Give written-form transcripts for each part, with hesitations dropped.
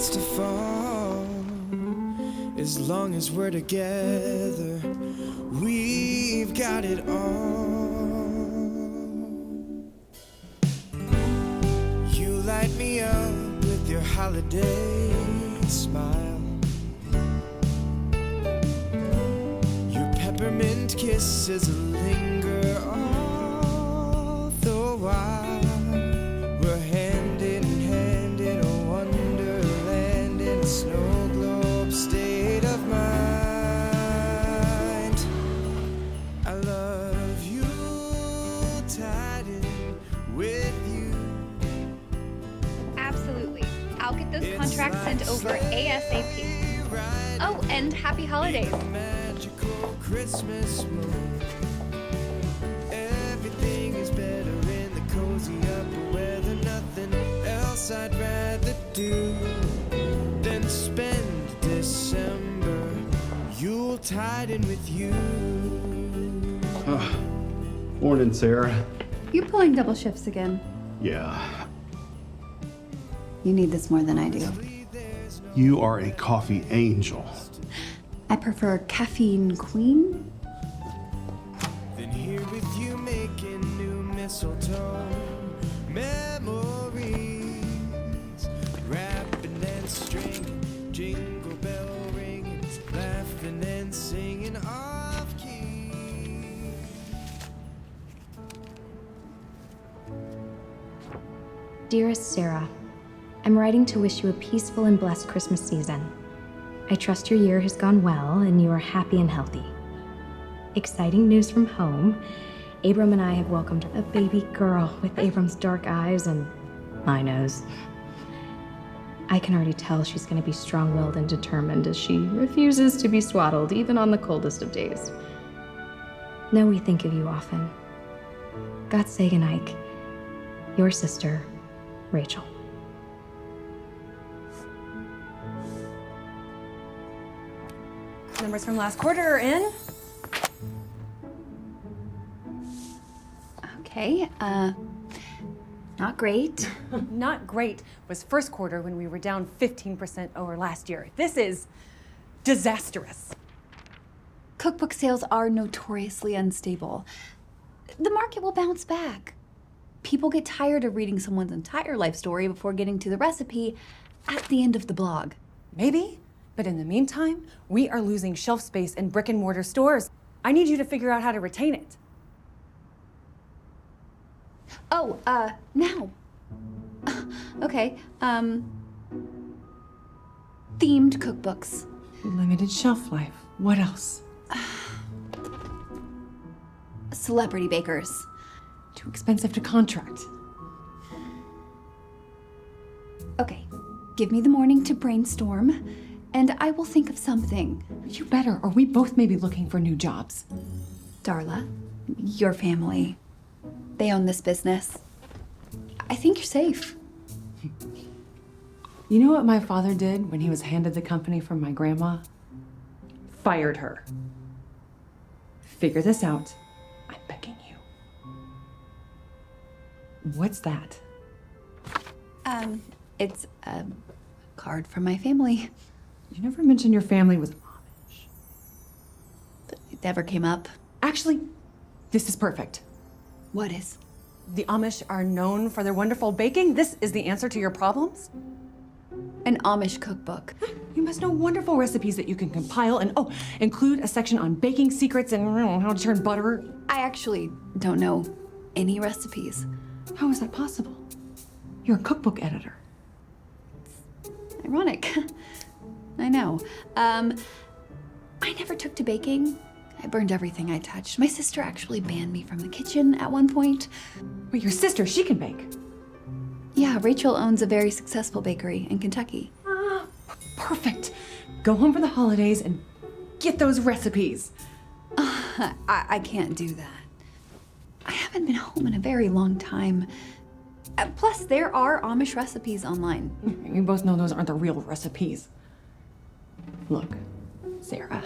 starts to fall. As long as we're together, we've got it all. You light me up with your holiday smile. Your peppermint kisses linger all the while. We're hand in hand in a wonderland in a snow globe state of mind. I love you, tied in with you. Absolutely. I'll get those contracts sent over ASAP. Oh, and happy holidays. Magical Christmas moon. Everything is better in the cozy upper weather. Nothing else I'd rather do than spend December Yule tied in with you. Morning, Sarah. You pulling double shifts again? Yeah. You need this more than I do. You are a coffee angel. I prefer caffeine queen. Then here with you making new mistletoe memories, rapping and stringing, jingle bell ringing, laughing and singing off key. Dearest Sarah, I'm writing to wish you a peaceful and blessed Christmas season. I trust your year has gone well and you are happy and healthy. Exciting news from home. Abram and I have welcomed a baby girl with Abram's dark eyes and my nose. I can already tell she's going to be strong-willed and determined as she refuses to be swaddled even on the coldest of days. Know we think of you often. God save Ike, your sister, Rachel. Numbers from last quarter are in. Okay, not great. Not great was first quarter when we were down 15% over last year. This is disastrous. Cookbook sales are notoriously unstable. The market will bounce back. People get tired of reading someone's entire life story before getting to the recipe at the end of the blog. Maybe, but in the meantime, we are losing shelf space in brick and mortar stores. I need you to figure out how to retain it. Oh, now. Okay, themed cookbooks. Limited shelf life. What else? Celebrity bakers. Too expensive to contract. Okay, give me the morning to brainstorm, and I will think of something. You better, or we both may be looking for new jobs. Darla, your family, they own this business. I think you're safe. You know what my father did when he was handed the company from my grandma? Fired her. Figure this out. I'm begging you. What's that? It's a card from my family. You never mentioned your family was Amish. It never came up. Actually, this is perfect. What is? The Amish are known for their wonderful baking. This is the answer to your problems. An Amish cookbook. You must know wonderful recipes that you can compile and, include a section on baking secrets and how to turn butter. I actually don't know any recipes. How is that possible? You're a cookbook editor. Ironic. I know. I never took to baking. I burned everything I touched. My sister actually banned me from the kitchen at one point. But your sister, she can bake. Yeah, Rachel owns a very successful bakery in Kentucky. Ah, perfect. Go home for the holidays and get those recipes. I can't do that. I haven't been home in a very long time. Plus, there are Amish recipes online. You both know those aren't the real recipes. Look, Sarah,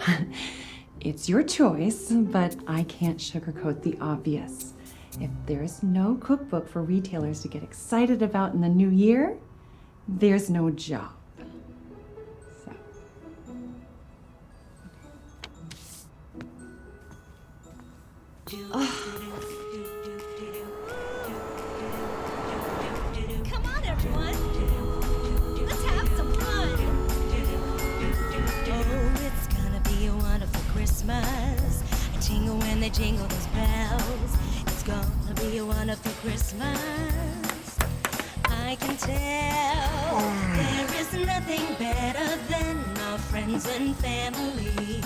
it's your choice, but I can't sugarcoat the obvious. If there's no cookbook for retailers to get excited about in the new year, there's no job. Come on, everyone. Let's have some fun. Oh, it's gonna be a wonderful Christmas. I jingle when they jingle those bells. It's gonna be a wonderful Christmas. I can tell there is nothing better than our friends and family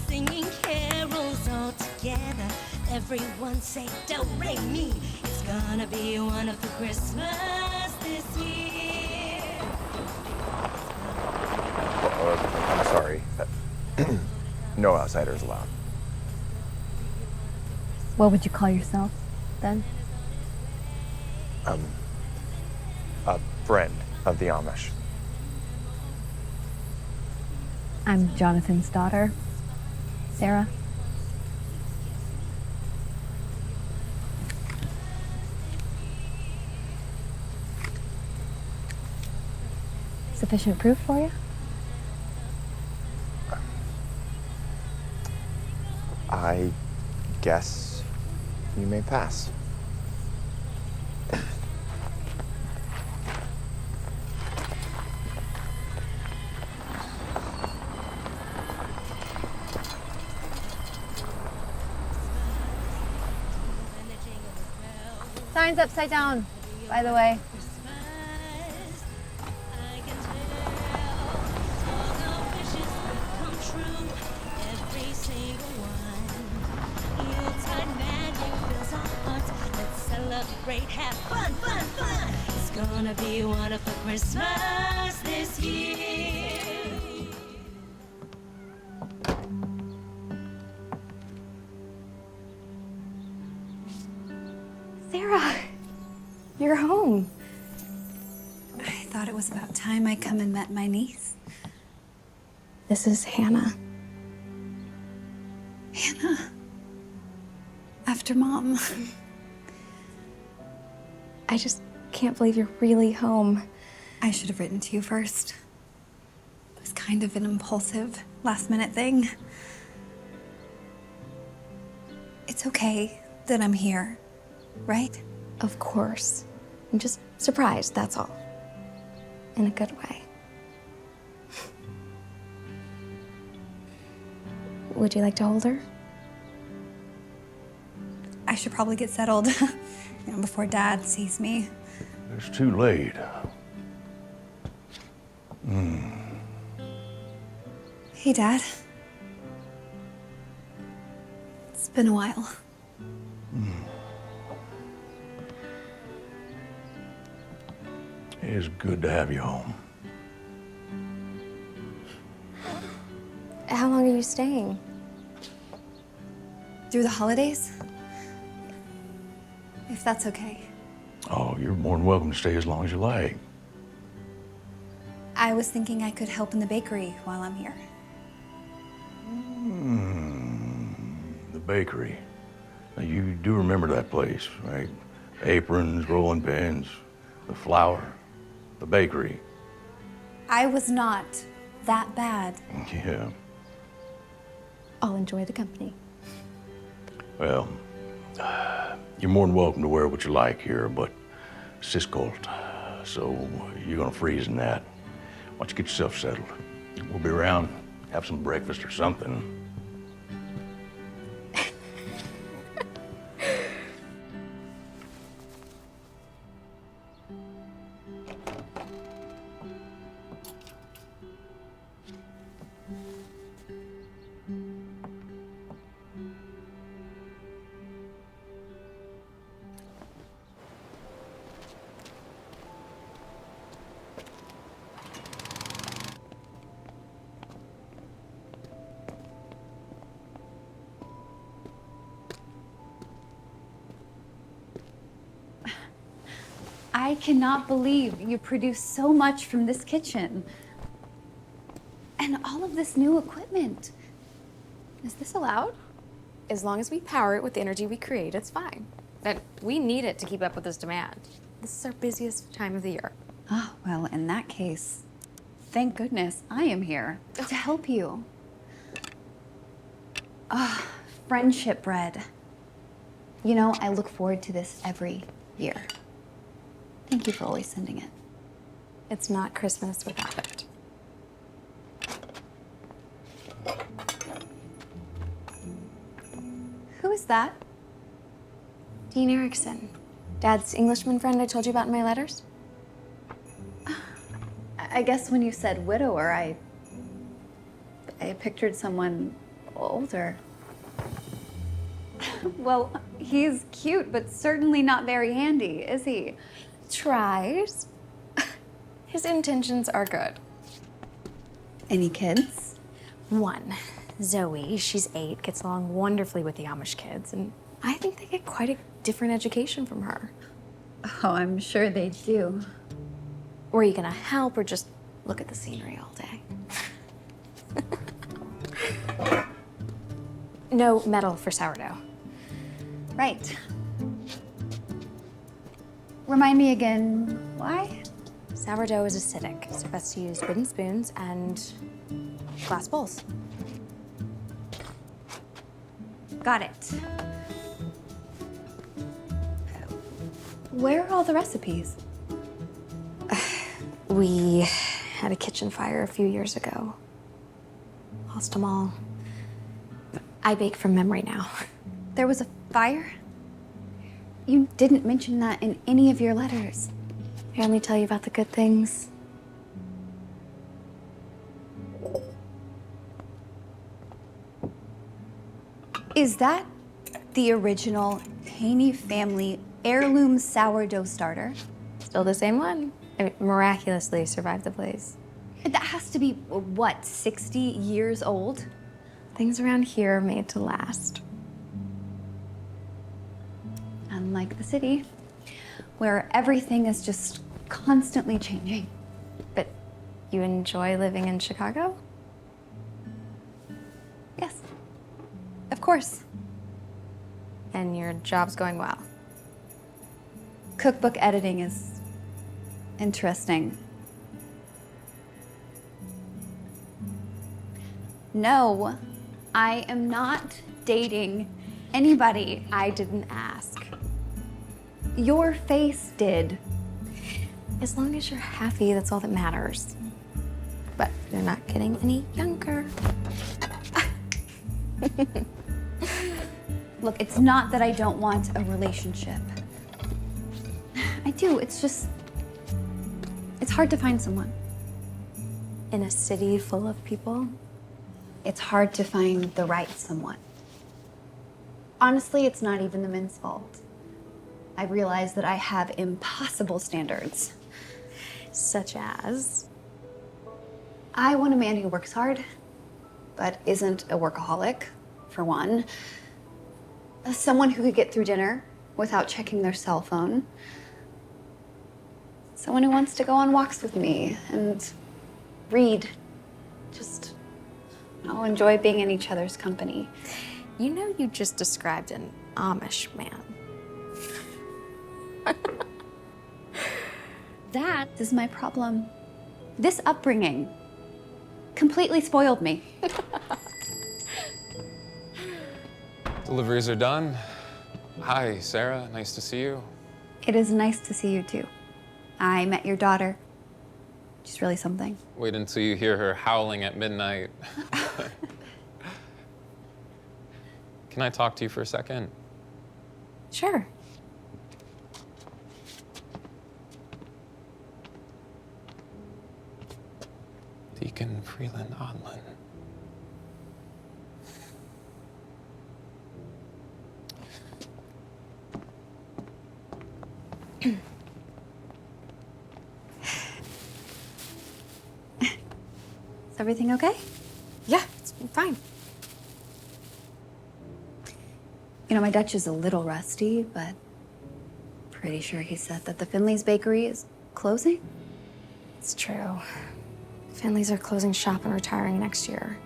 singing carols all together. Everyone say do re mi. It's gonna be a wonderful Christmas this year. I'm sorry. No outsiders allowed. What would you call yourself, then? A friend of the Amish. I'm Jonathan's daughter, Sarah. Sufficient proof for you? I guess you may pass. Sign's upside down, by the way. Celebrate, have fun, fun, fun. It's gonna be a wonderful Christmas this year. Sarah, you're home. I thought it was about time I come and met my niece. This is Hannah. Hannah. After Mom. I just can't believe you're really home. I should have written to you first. It was kind of an impulsive, last-minute thing. It's okay that I'm here, right? Of course. I'm just surprised, that's all. In a good way. Would you like to hold her? I should probably get settled before Dad sees me. It's too late. Hey, Dad. It's been a while. It's good to have you home. How long are you staying? Through the holidays? If that's okay. Oh, you're more than welcome to stay as long as you like. I was thinking I could help in the bakery while I'm here. The bakery. Now, you do remember that place, right? Aprons, rolling pins, the flour, the bakery. I was not that bad. Yeah. I'll enjoy the company. Well, you're more than welcome to wear what you like here, but it's this cold, so you're gonna freeze in that. Why don't you get yourself settled? We'll be around, have some breakfast or something. I cannot believe you produce so much from this kitchen. And all of this new equipment. Is this allowed? As long as we power it with the energy we create, it's fine. But we need it to keep up with this demand. This is our busiest time of the year. Oh, well, in that case, thank goodness I am here to help you. Ah, friendship bread. You know, I look forward to this every year. Thank you for always sending it. It's not Christmas without it. Who is that? Dean Erickson, Dad's Englishman friend I told you about in my letters. I guess when you said widower, I pictured someone older. Well, he's cute, but certainly not very handy, is he? Tries. His intentions are good. Any kids? One, Zoe, she's 8, gets along wonderfully with the Amish kids, and I think they get quite a different education from her. Oh, I'm sure they do. Or are you gonna help or just look at the scenery all day? No metal for sourdough. Right. Remind me again, why? Sourdough is acidic, so best to use wooden spoons and glass bowls. Got it. Where are all the recipes? We had a kitchen fire a few years ago. Lost them all. I bake from memory now. There was a fire? You didn't mention that in any of your letters. I only tell you about the good things. Is that the original Haney family heirloom sourdough starter? Still the same one. It miraculously survived the blaze. That has to be, what, 60 years old? Things around here are made to last. Unlike the city, where everything is just constantly changing. But you enjoy living in Chicago? Yes, of course. And your job's going well? Cookbook editing is interesting. No, I am not dating anybody. I didn't ask. Your face did. As long as you're happy, that's all that matters. But you're not getting any younger. Look, it's not that I don't want a relationship. I do, it's just, it's hard to find someone. In a city full of people? It's hard to find the right someone. Honestly, it's not even the men's fault. I realize that I have impossible standards. Such as? I want a man who works hard, but isn't a workaholic, for one. Someone who could get through dinner without checking their cell phone. Someone who wants to go on walks with me and read. Just, enjoy being in each other's company. You know you just described an Amish man. That is my problem. This upbringing completely spoiled me. Deliveries are done. Hi, Sarah. Nice to see you. It is nice to see you too. I met your daughter. She's really something. Wait until you hear her howling at midnight. Can I talk to you for a second? Sure. Deacon Freeland Odlin. Is everything okay? Yeah, it's fine. You know, my Dutch is a little rusty, but pretty sure he said that the Finley's bakery is closing. It's true. Families are closing shop and retiring next year.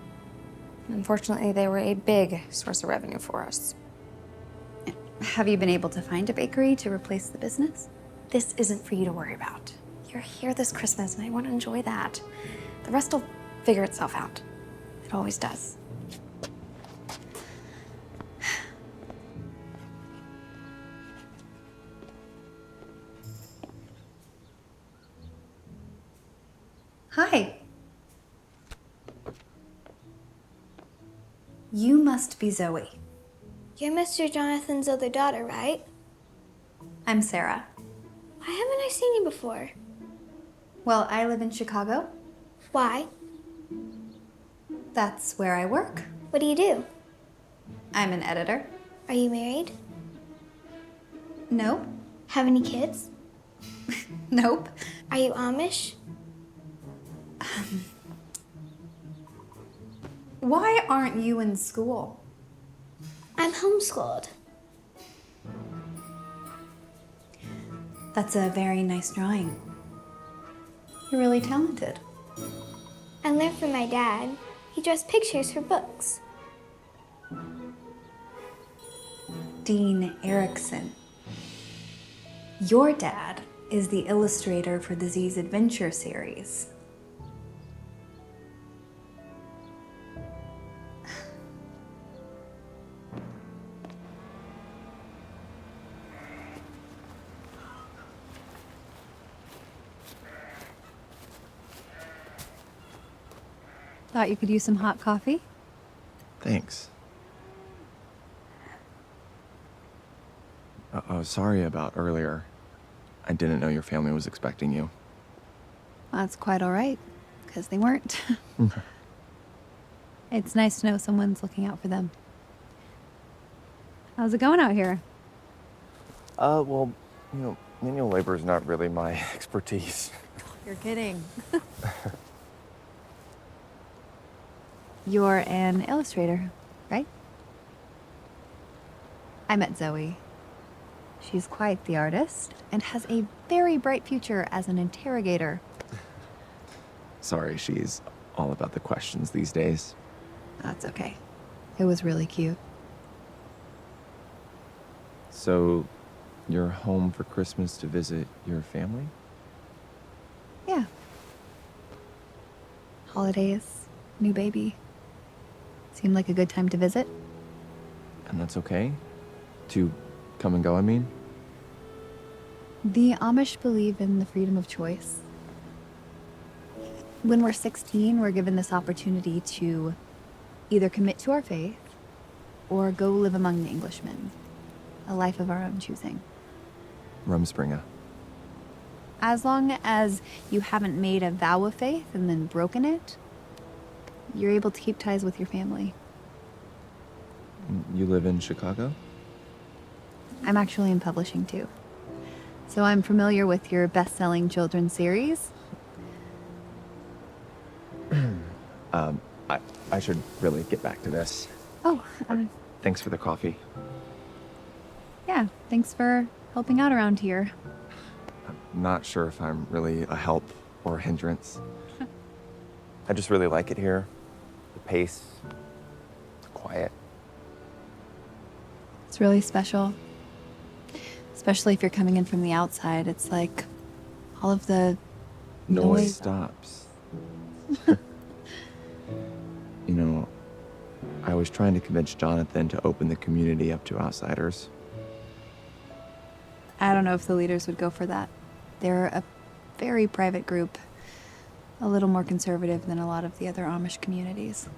Unfortunately, they were a big source of revenue for us. Have you been able to find a bakery to replace the business? This isn't for you to worry about. You're here this Christmas, and I want to enjoy that. The rest will figure itself out. It always does. Hi. You must be Zoe. You're Mr. Jonathan's other daughter, right? I'm Sarah. Why haven't I seen you before? Well, I live in Chicago. Why? That's where I work. What do you do? I'm an editor. Are you married? Nope. Have any kids? Nope. Are you Amish? Why aren't you in school? I'm homeschooled. That's a very nice drawing. You're really talented. I learned from my dad. He draws pictures for books. Dean Erickson. Your dad is the illustrator for the Z's Adventure series. Thought you could use some hot coffee? Thanks. Oh, sorry about earlier. I didn't know your family was expecting you. That's quite all right, because they weren't. It's nice to know someone's looking out for them. How's it going out here? Well, manual labor is not really my expertise. You're kidding. You're an illustrator, right? I met Zoe. She's quite the artist and has a very bright future as an interrogator. Sorry, she's all about the questions these days. That's okay. It was really cute. So, you're home for Christmas to visit your family? Yeah. Holidays, new baby. Seemed like a good time to visit. And that's okay? To come and go, I mean? The Amish believe in the freedom of choice. When we're 16, we're given this opportunity to either commit to our faith or go live among the Englishmen, a life of our own choosing. Rumspringa. As long as you haven't made a vow of faith and then broken it, you're able to keep ties with your family. You live in Chicago? I'm actually in publishing too. So I'm familiar with your best-selling children's series. I should really get back to this. Oh, Thanks for the coffee. yeah, thanks for helping out around here. I'm not sure if I'm really a help or a hindrance. I just really like it here. The pace, the quiet. It's really special. Especially if you're coming in from the outside. It's like all of the Noise stops. I was trying to convince Jonathan to open the community up to outsiders. I don't know if the leaders would go for that. They're a very private group. A little more conservative than a lot of the other Amish communities.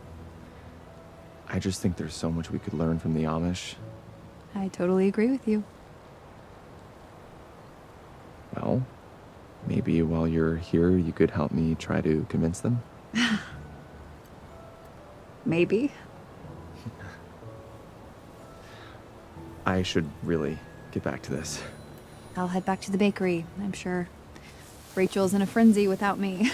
I just think there's so much we could learn from the Amish. I totally agree with you. Well, maybe while you're here, you could help me try to convince them? Maybe. I should really get back to this. I'll head back to the bakery, I'm sure. Rachel's in a frenzy without me.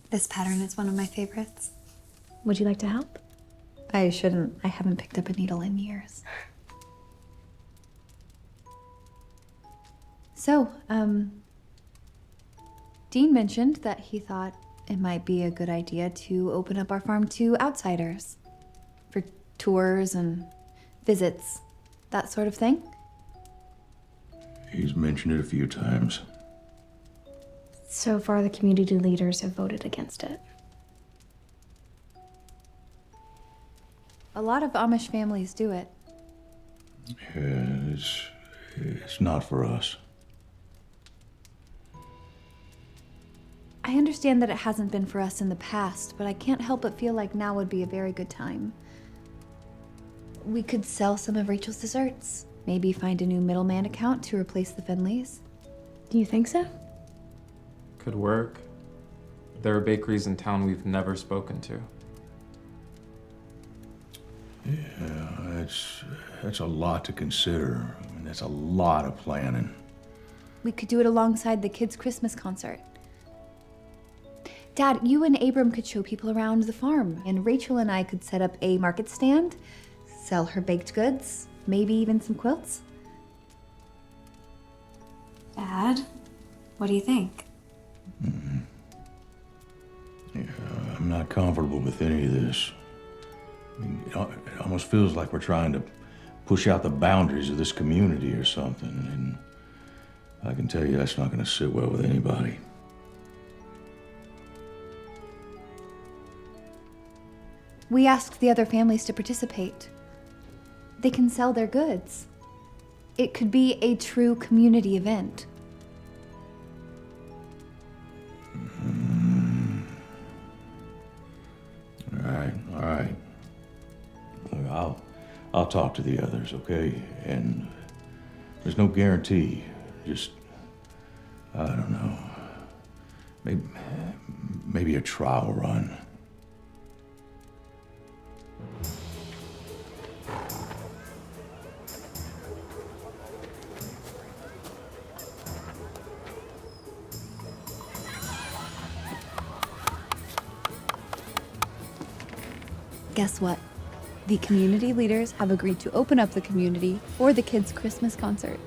This pattern is one of my favorites. Would you like to help? I shouldn't. I haven't picked up a needle in years. So, Dean mentioned that he thought it might be a good idea to open up our farm to outsiders. For tours and visits, that sort of thing. He's mentioned it a few times. So far, the community leaders have voted against it. A lot of Amish families do it. Yeah, it's not for us. I understand that it hasn't been for us in the past, but I can't help but feel like now would be a very good time. We could sell some of Rachel's desserts. Maybe find a new middleman account to replace the Finleys. Do you think so? Could work. There are bakeries in town we've never spoken to. Yeah, that's a lot to consider. I mean, that's a lot of planning. We could do it alongside the kids' Christmas concert. Dad, you and Abram could show people around the farm, and Rachel and I could set up a market stand, sell her baked goods, maybe even some quilts. Dad, what do you think? Yeah, I'm not comfortable with any of this. I mean, it almost feels like we're trying to push out the boundaries of this community or something, and I can tell you that's not going to sit well with anybody. We asked the other families to participate. They can sell their goods. It could be a true community event. All right. Look, I'll talk to the others, okay? And there's no guarantee. Just, I don't know. Maybe a trial run. Guess what? The community leaders have agreed to open up the community for the kids' Christmas concert.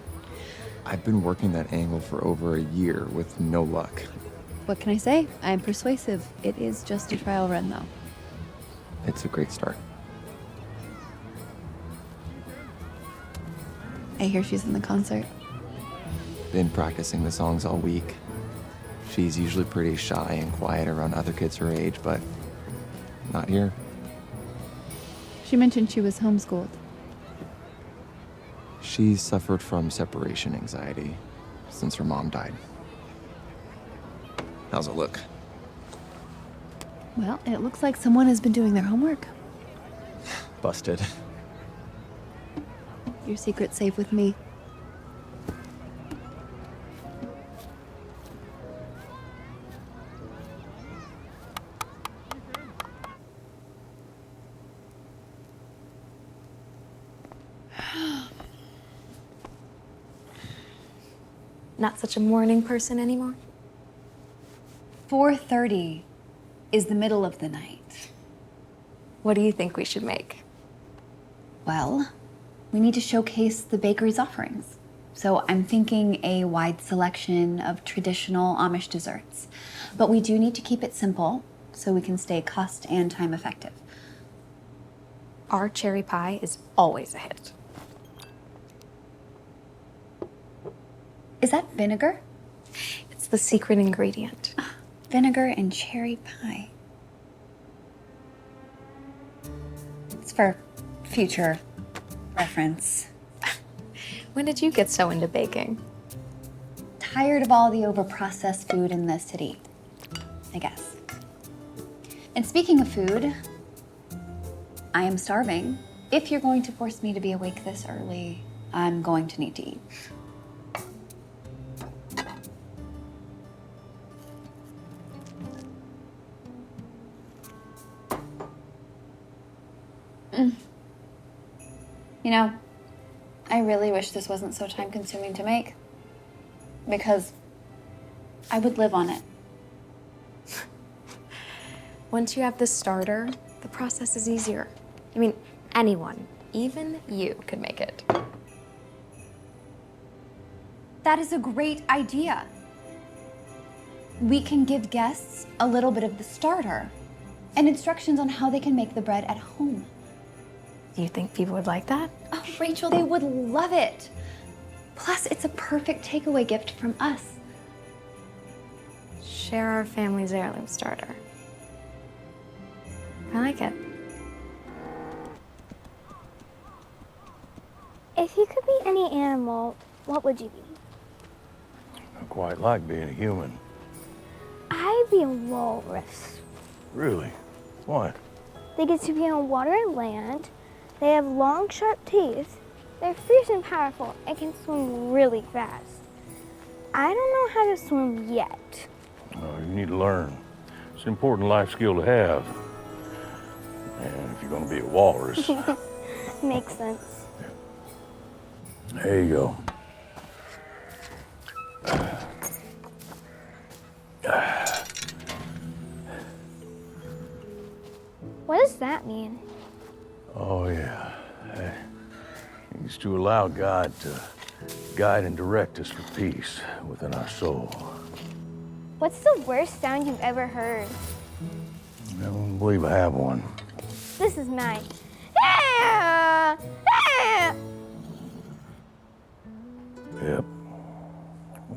I've been working that angle for over a year with no luck. What can I say? I'm persuasive. It is just a trial run, though. It's a great start. I hear she's in the concert. Been practicing the songs all week. She's usually pretty shy and quiet around other kids her age, but not here. She mentioned she was homeschooled. She's suffered from separation anxiety since her mom died. How's it look? Well, it looks like someone has been doing their homework. Busted. Your secret's safe with me. Not such a morning person anymore? 4:30 is the middle of the night. What do you think we should make? Well, we need to showcase the bakery's offerings. So I'm thinking a wide selection of traditional Amish desserts. But we do need to keep it simple so we can stay cost and time effective. Our cherry pie is always a hit. Is that vinegar? It's the secret ingredient. Vinegar and cherry pie. It's for future reference. When did you get so into baking? Tired of all the overprocessed food in the city, I guess. And speaking of food, I am starving. If you're going to force me to be awake this early, I'm going to need to eat. You know, I really wish this wasn't so time-consuming to make, because I would live on it. Once you have the starter, the process is easier. I mean, anyone, even you, could make it. That is a great idea. We can give guests a little bit of the starter and instructions on how they can make the bread at home. Do you think people would like that? Oh, Rachel, they would love it. Plus, it's a perfect takeaway gift from us. Share our family's heirloom starter. I like it. If you could be any animal, what would you be? I quite like being a human. I'd be a walrus. Really? Why? They get to be on water and land. They have long, sharp teeth. They're fierce and powerful and can swim really fast. I don't know how to swim yet. Oh, you need to learn. It's an important life skill to have. And if you're going to be a walrus. Makes sense. There you go. What does that mean? Oh, yeah. It's to allow God to guide and direct us to peace within our soul. What's the worst sound you've ever heard? I don't believe I have one. This is mine. Ah! Ah! Yep.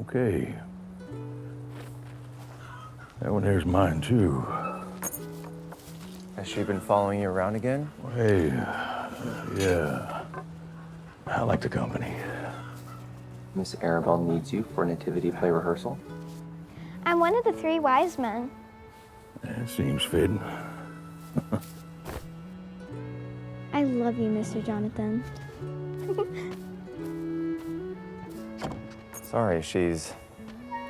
Okay. That one here's mine, too. Has she been following you around again? Hey, yeah. I like the company. Miss Arabelle needs you for nativity play rehearsal. I'm one of the 3 wise men. That seems fitting. I love you, Mr. Jonathan. Sorry, she's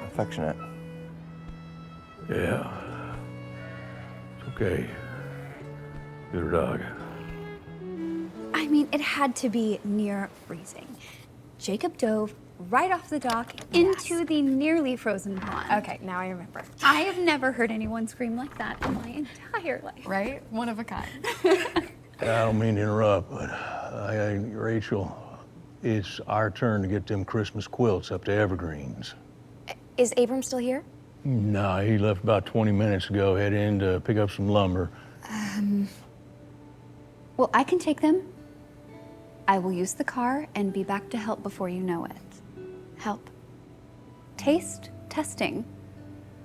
affectionate. Yeah. It's okay. Get her dog. I mean, it had to be near freezing. Jacob dove right off the dock into the nearly frozen pond. Okay, now I remember. I have never heard anyone scream like that in my entire life. Right? One of a kind. I don't mean to interrupt, but Rachel, it's our turn to get them Christmas quilts up to Evergreens. Is Abram still here? No, he left about 20 minutes ago, head in to pick up some lumber. Well, I can take them. I will use the car and be back to help before you know it. Help. Taste testing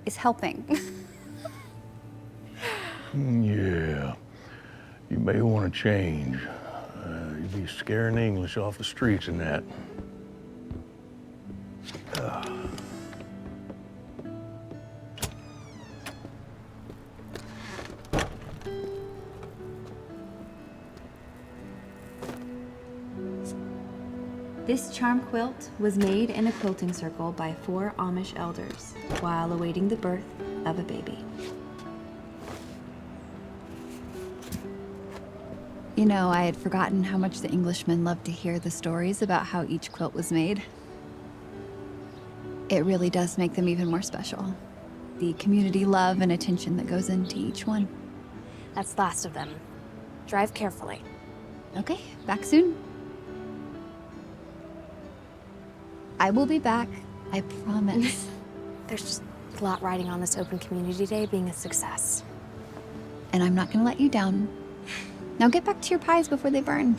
is helping. Yeah. You may want to change. You'd be scaring English off the streets and that. This charm quilt was made in a quilting circle by 4 Amish elders while awaiting the birth of a baby. You know, I had forgotten how much the Englishmen loved to hear the stories about how each quilt was made. It really does make them even more special. The community love and attention that goes into each one. That's last of them. Drive carefully. Okay, back soon. I will be back, I promise. There's just a lot riding on this open community day being a success. And I'm not gonna let you down. Now get back to your pies before they burn.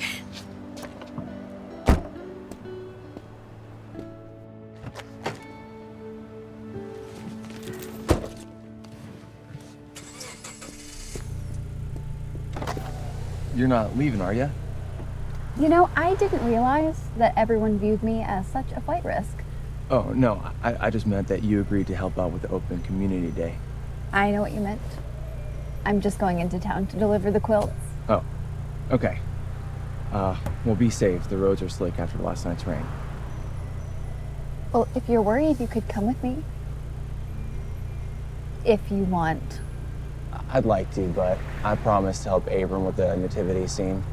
You're not leaving, are you? You know, I didn't realize that everyone viewed me as such a flight risk. Oh, no, I just meant that you agreed to help out with the Open Community Day. I know what you meant. I'm just going into town to deliver the quilts. Oh, okay. Well, be safe. The roads are slick after last night's rain. Well, if you're worried, you could come with me. If you want. I'd like to, but I promised to help Abram with the nativity scene.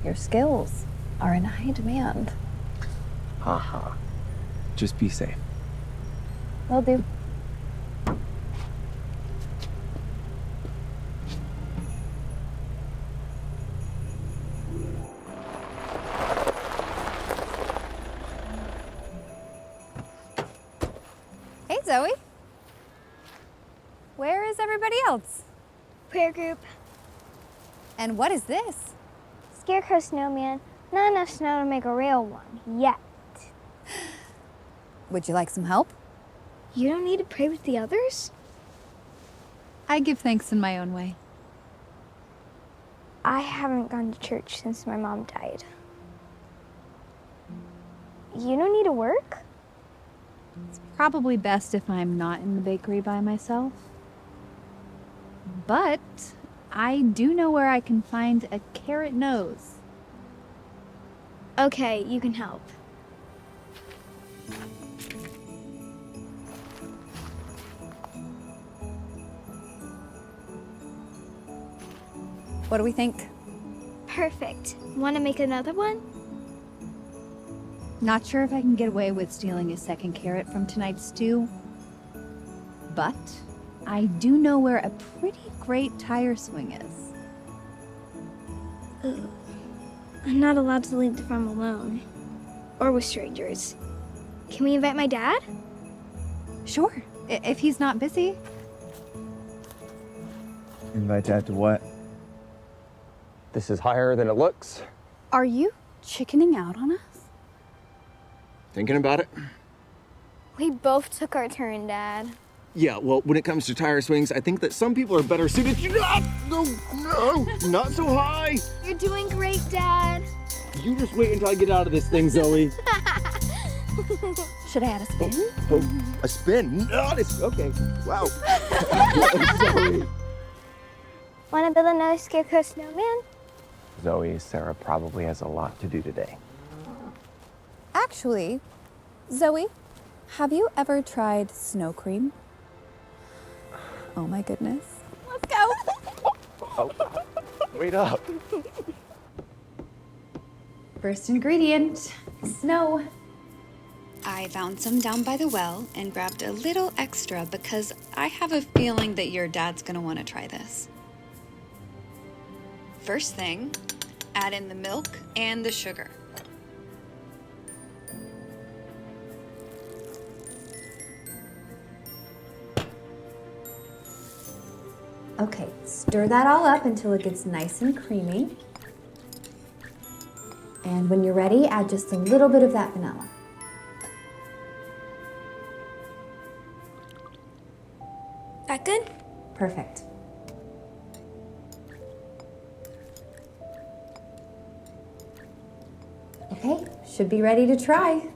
Your skills are in high demand. Haha. Just be safe. Will do. Hey, Zoe. Where is everybody else? Prayer group. And what is this? Scarecrow snowman. Not enough snow to make a real one yet. Would you like some help? You don't need to pray with the others? I give thanks in my own way. I haven't gone to church since my mom died. You don't need to work? It's probably best if I'm not in the bakery by myself. But I do know where I can find a carrot nose. Okay, you can help. What do we think? Perfect. Want to make another one? Not sure if I can get away with stealing a second carrot from tonight's stew. But I do know where a pretty great tire swing is. Ugh. I'm not allowed to leave the farm alone. Or with strangers. Can we invite my dad? Sure, if he's not busy. Invite Dad to what? This is higher than it looks. Are you chickening out on us? Thinking about it? We both took our turn, Dad. Yeah, well, when it comes to tire swings, I think that some people are better suited to... No, not so high. You're doing great, Dad. You just wait until I get out of this thing, Zoe. Should I add a spin? Oh, a spin? Not a... Okay, wow. Zoe. Want to build another scarecrow snowman? Zoe, Sarah probably has a lot to do today. Actually, Zoe, have you ever tried snow cream? Oh my goodness. Let's go. Oh, wait up. First ingredient, snow. I found some down by the well and grabbed a little extra because I have a feeling that your dad's gonna want to try this. First thing, add in the milk and the sugar. Okay, stir that all up until it gets nice and creamy. And when you're ready, add just a little bit of that vanilla. That good? Perfect. Okay, should be ready to try.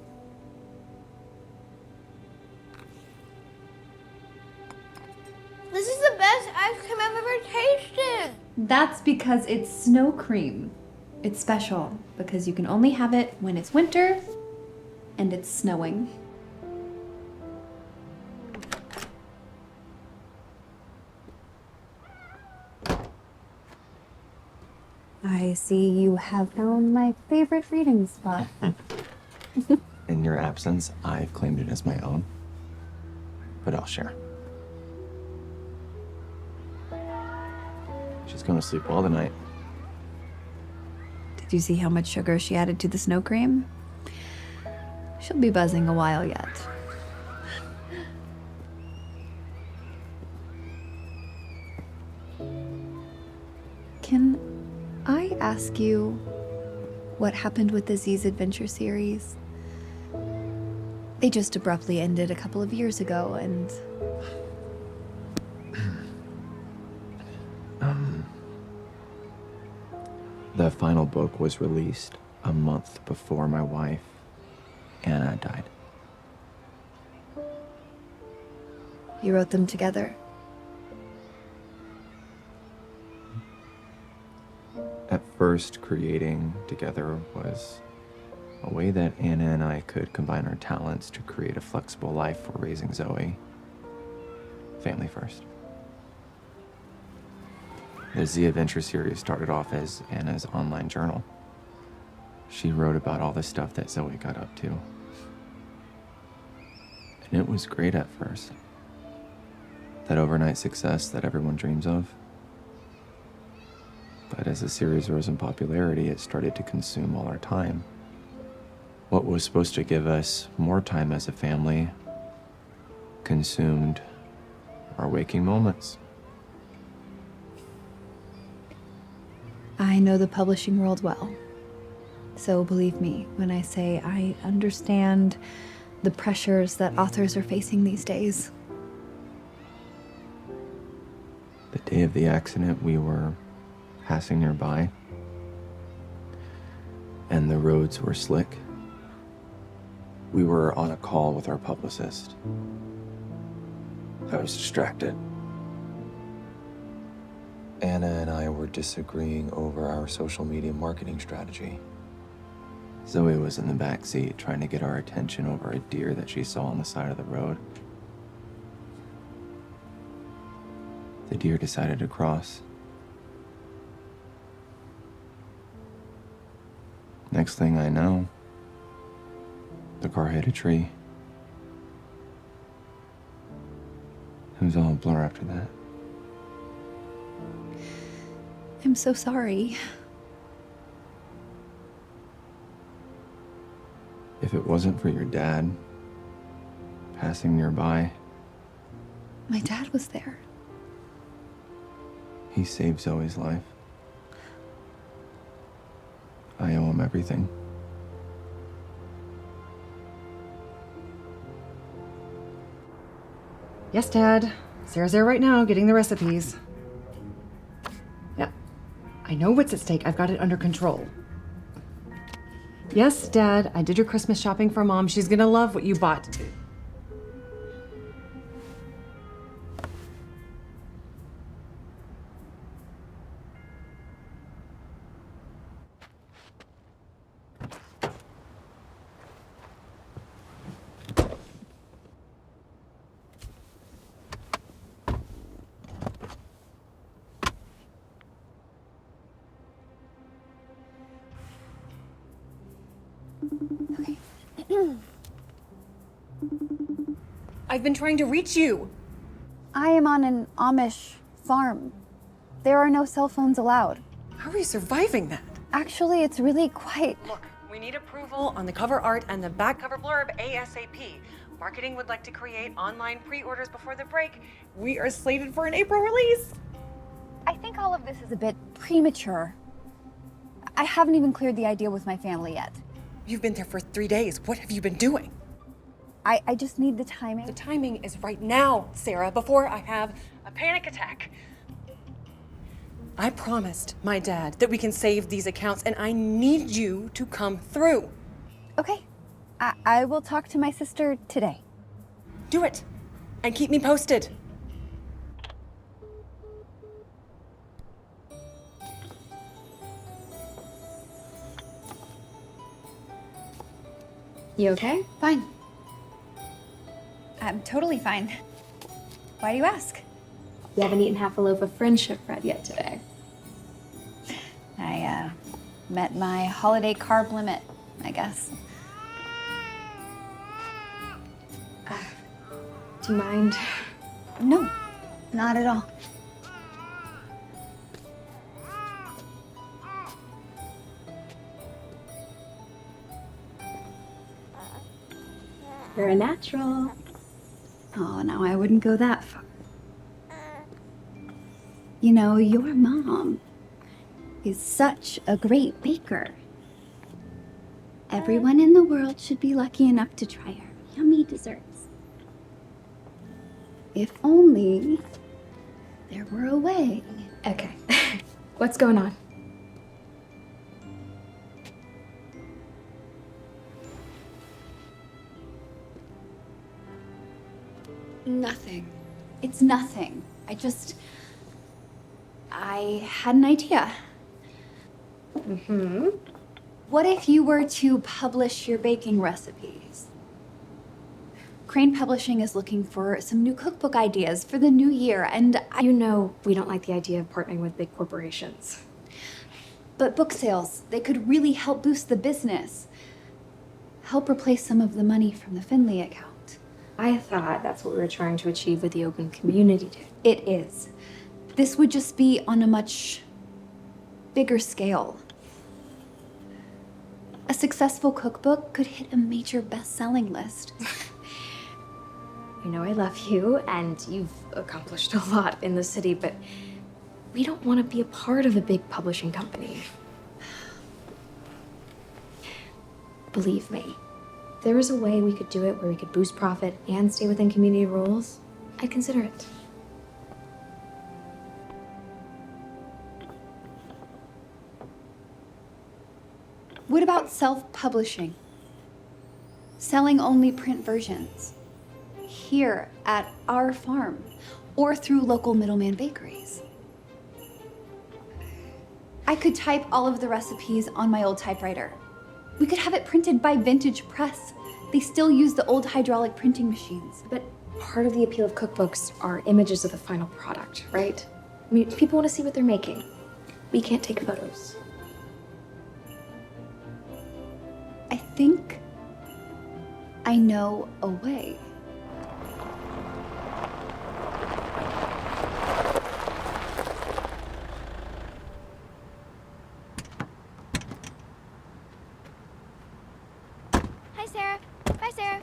This is the best ice cream I've ever tasted. That's because it's snow cream. It's special because you can only have it when it's winter and it's snowing. I see you have found my favorite reading spot. In your absence, I've claimed it as my own, but I'll share. She's going to sleep well tonight. Did you see how much sugar she added to the snow cream? She'll be buzzing a while yet. Can I ask you what happened with the Z's Adventure series? They just abruptly ended a couple of years ago, and... The final book was released a month before my wife, Anna, died. You wrote them together? At first, creating together was a way that Anna and I could combine our talents to create a flexible life for raising Zoe. Family first. The Z Adventure series started off as Anna's online journal. She wrote about all the stuff that Zoe got up to. And it was great at first. That overnight success that everyone dreams of. But as the series rose in popularity, it started to consume all our time. What was supposed to give us more time as a family consumed our waking moments. I know the publishing world well. So believe me when I say I understand the pressures that authors are facing these days. The day of the accident, we were passing nearby, and the roads were slick. We were on a call with our publicist. I was distracted. Anna and I were disagreeing over our social media marketing strategy. Zoe was in the back seat trying to get our attention over a deer that she saw on the side of the road. The deer decided to cross. Next thing I know, the car hit a tree. It was all a blur after that. I'm so sorry. If it wasn't for your dad passing nearby, My dad was there. he saved Zoe's life. I owe him everything. Yes, Dad. Sarah's there right now, getting the recipes. Yep. I know what's at stake. I've got it under control. Yes, Dad. I did your Christmas shopping for Mom. She's gonna love what you bought. I've been trying to reach you. I am on an Amish farm. There are no cell phones allowed. How are you surviving that? Actually, it's really quite... Look, we need approval on the cover art and the back cover blurb ASAP. Marketing would like to create online pre-orders before the break. We are slated for an April release. I think all of this is a bit premature. I haven't even cleared the idea with my family yet. You've been there for 3 days. What have you been doing? I just need the timing. The timing is right now, Sarah, before I have a panic attack. I promised my dad that we can save these accounts, and I need you to come through. Okay. I will talk to my sister today. Do it, and keep me posted. You okay? Fine. I'm totally fine. Why do you ask? You haven't eaten half a loaf of friendship bread yet today. I met my holiday carb limit, I guess. Do you mind? No, not at all. You're a natural. Oh, no, I wouldn't go that far. You know, your mom is such a great baker. Everyone in the world should be lucky enough to try her yummy desserts. If only there were a way. Okay. What's going on? Nothing. It's nothing. I had an idea. Mm-hmm. What if you were to publish your baking recipes? Crane Publishing is looking for some new cookbook ideas for the new year, and You know we don't like the idea of partnering with big corporations. but book sales, they could really help boost the business. Help replace some of the money from the Finley account. I thought that's what we were trying to achieve with the open community day. It is. This would just be on a much bigger scale. A successful cookbook could hit a major best-selling list. I know I love you, and you've accomplished a lot in the city, but we don't want to be a part of a big publishing company. Believe me, if there was a way we could do it where we could boost profit and stay within community rules, I'd consider it. What about self-publishing? selling only print versions here at our farm or through local middleman bakeries. I could type all of the recipes on my old typewriter. We could have it printed by Vintage Press. They still use the old hydraulic printing machines. But part of the appeal of cookbooks are images of the final product, right? I mean, people want to see what they're making. We can't take photos. I think I know a way. Hi, Sarah. Bye, Sarah.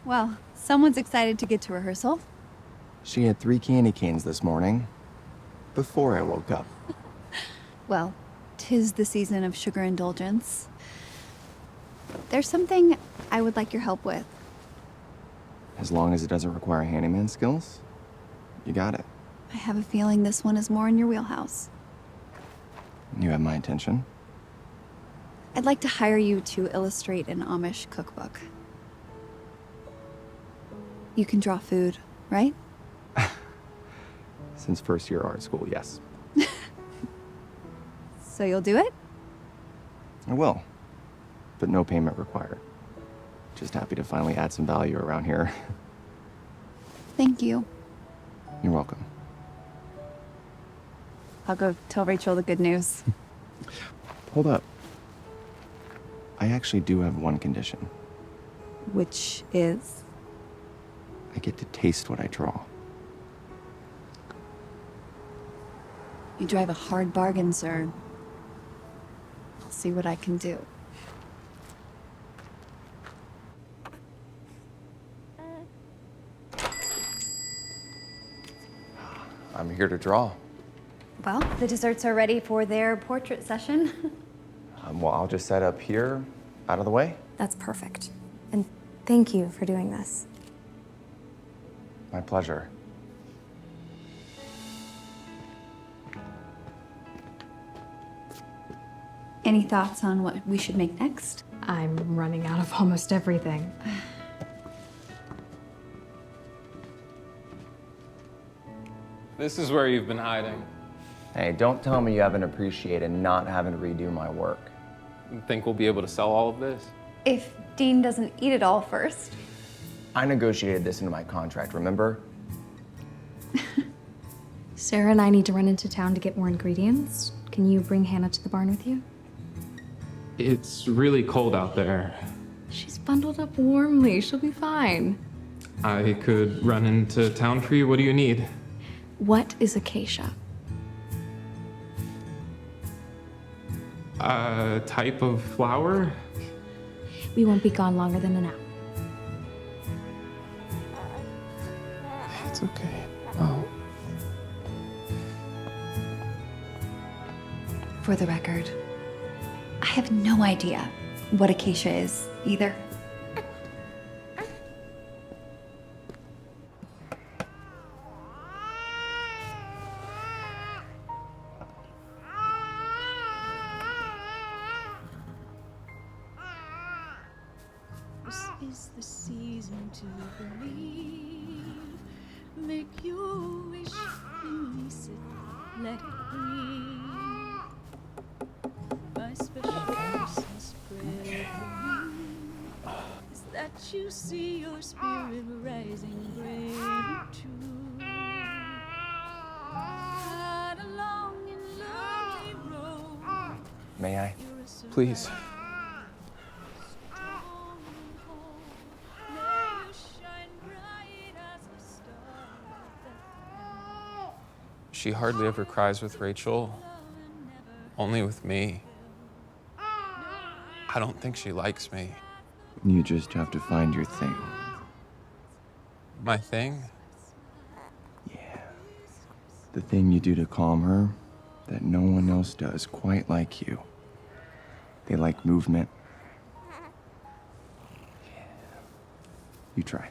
Well, someone's excited to get to rehearsal. She had 3 candy canes this morning, before I woke up. Well, 'tis the season of sugar indulgence. There's something I would like your help with. As long as it doesn't require handyman skills, you got it. I have a feeling this one is more in your wheelhouse. You have my attention. I'd like to hire you to illustrate an Amish cookbook. You can draw food, right? Since first year art school, yes. So you'll do it? I will, but no payment required. Just happy to finally add some value around here. Thank you. You're welcome. I'll go tell Rachel the good news. Hold up. I actually do have one condition. Which is? I get to taste what I draw. You drive a hard bargain, sir. I'll see what I can do. I'm here to draw. Well, the desserts are ready for their portrait session. Well, I'll just set up here, out of the way. That's perfect. And thank you for doing this. My pleasure. Any thoughts on what we should make next? I'm running out of almost everything. This is where you've been hiding. Hey, don't tell me you haven't appreciated not having to redo my work. You think we'll be able to sell all of this? If Dean doesn't eat it all first. I negotiated this into my contract, remember? Sarah and I need to run into town to get more ingredients. Can you bring Hannah to the barn with you? It's really cold out there. She's bundled up warmly. She'll be fine. I could run into town for you. What do you need? What is acacia? A type of flower? We won't be gone longer than an hour. It's okay. Oh. For the record, I have no idea what acacia is either. This is the season to believe. Make your wish, release it, let it breathe. My special Christmas prayer for you is that you see your spirit rising brave and true. Ride along in lonely road. May I? Please. She hardly ever cries with Rachel, only with me. I don't think she likes me. You just have to find your thing. My thing? Yeah. The thing you do to calm her that no one else does quite like you. They like movement. Yeah. You try.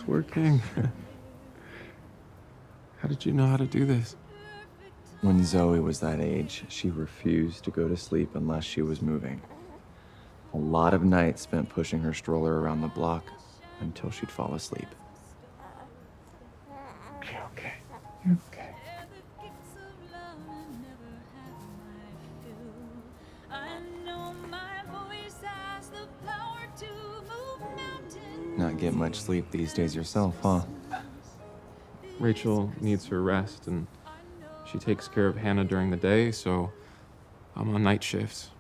It's working. How did you know how to do this? When Zoe was that age, she refused to go to sleep unless she was moving. A lot of nights spent pushing her stroller around the block until she'd fall asleep. You're okay. You're okay. Not get much sleep these days yourself, huh? Rachel needs her rest, and she takes care of Hannah during the day, so I'm on night shifts.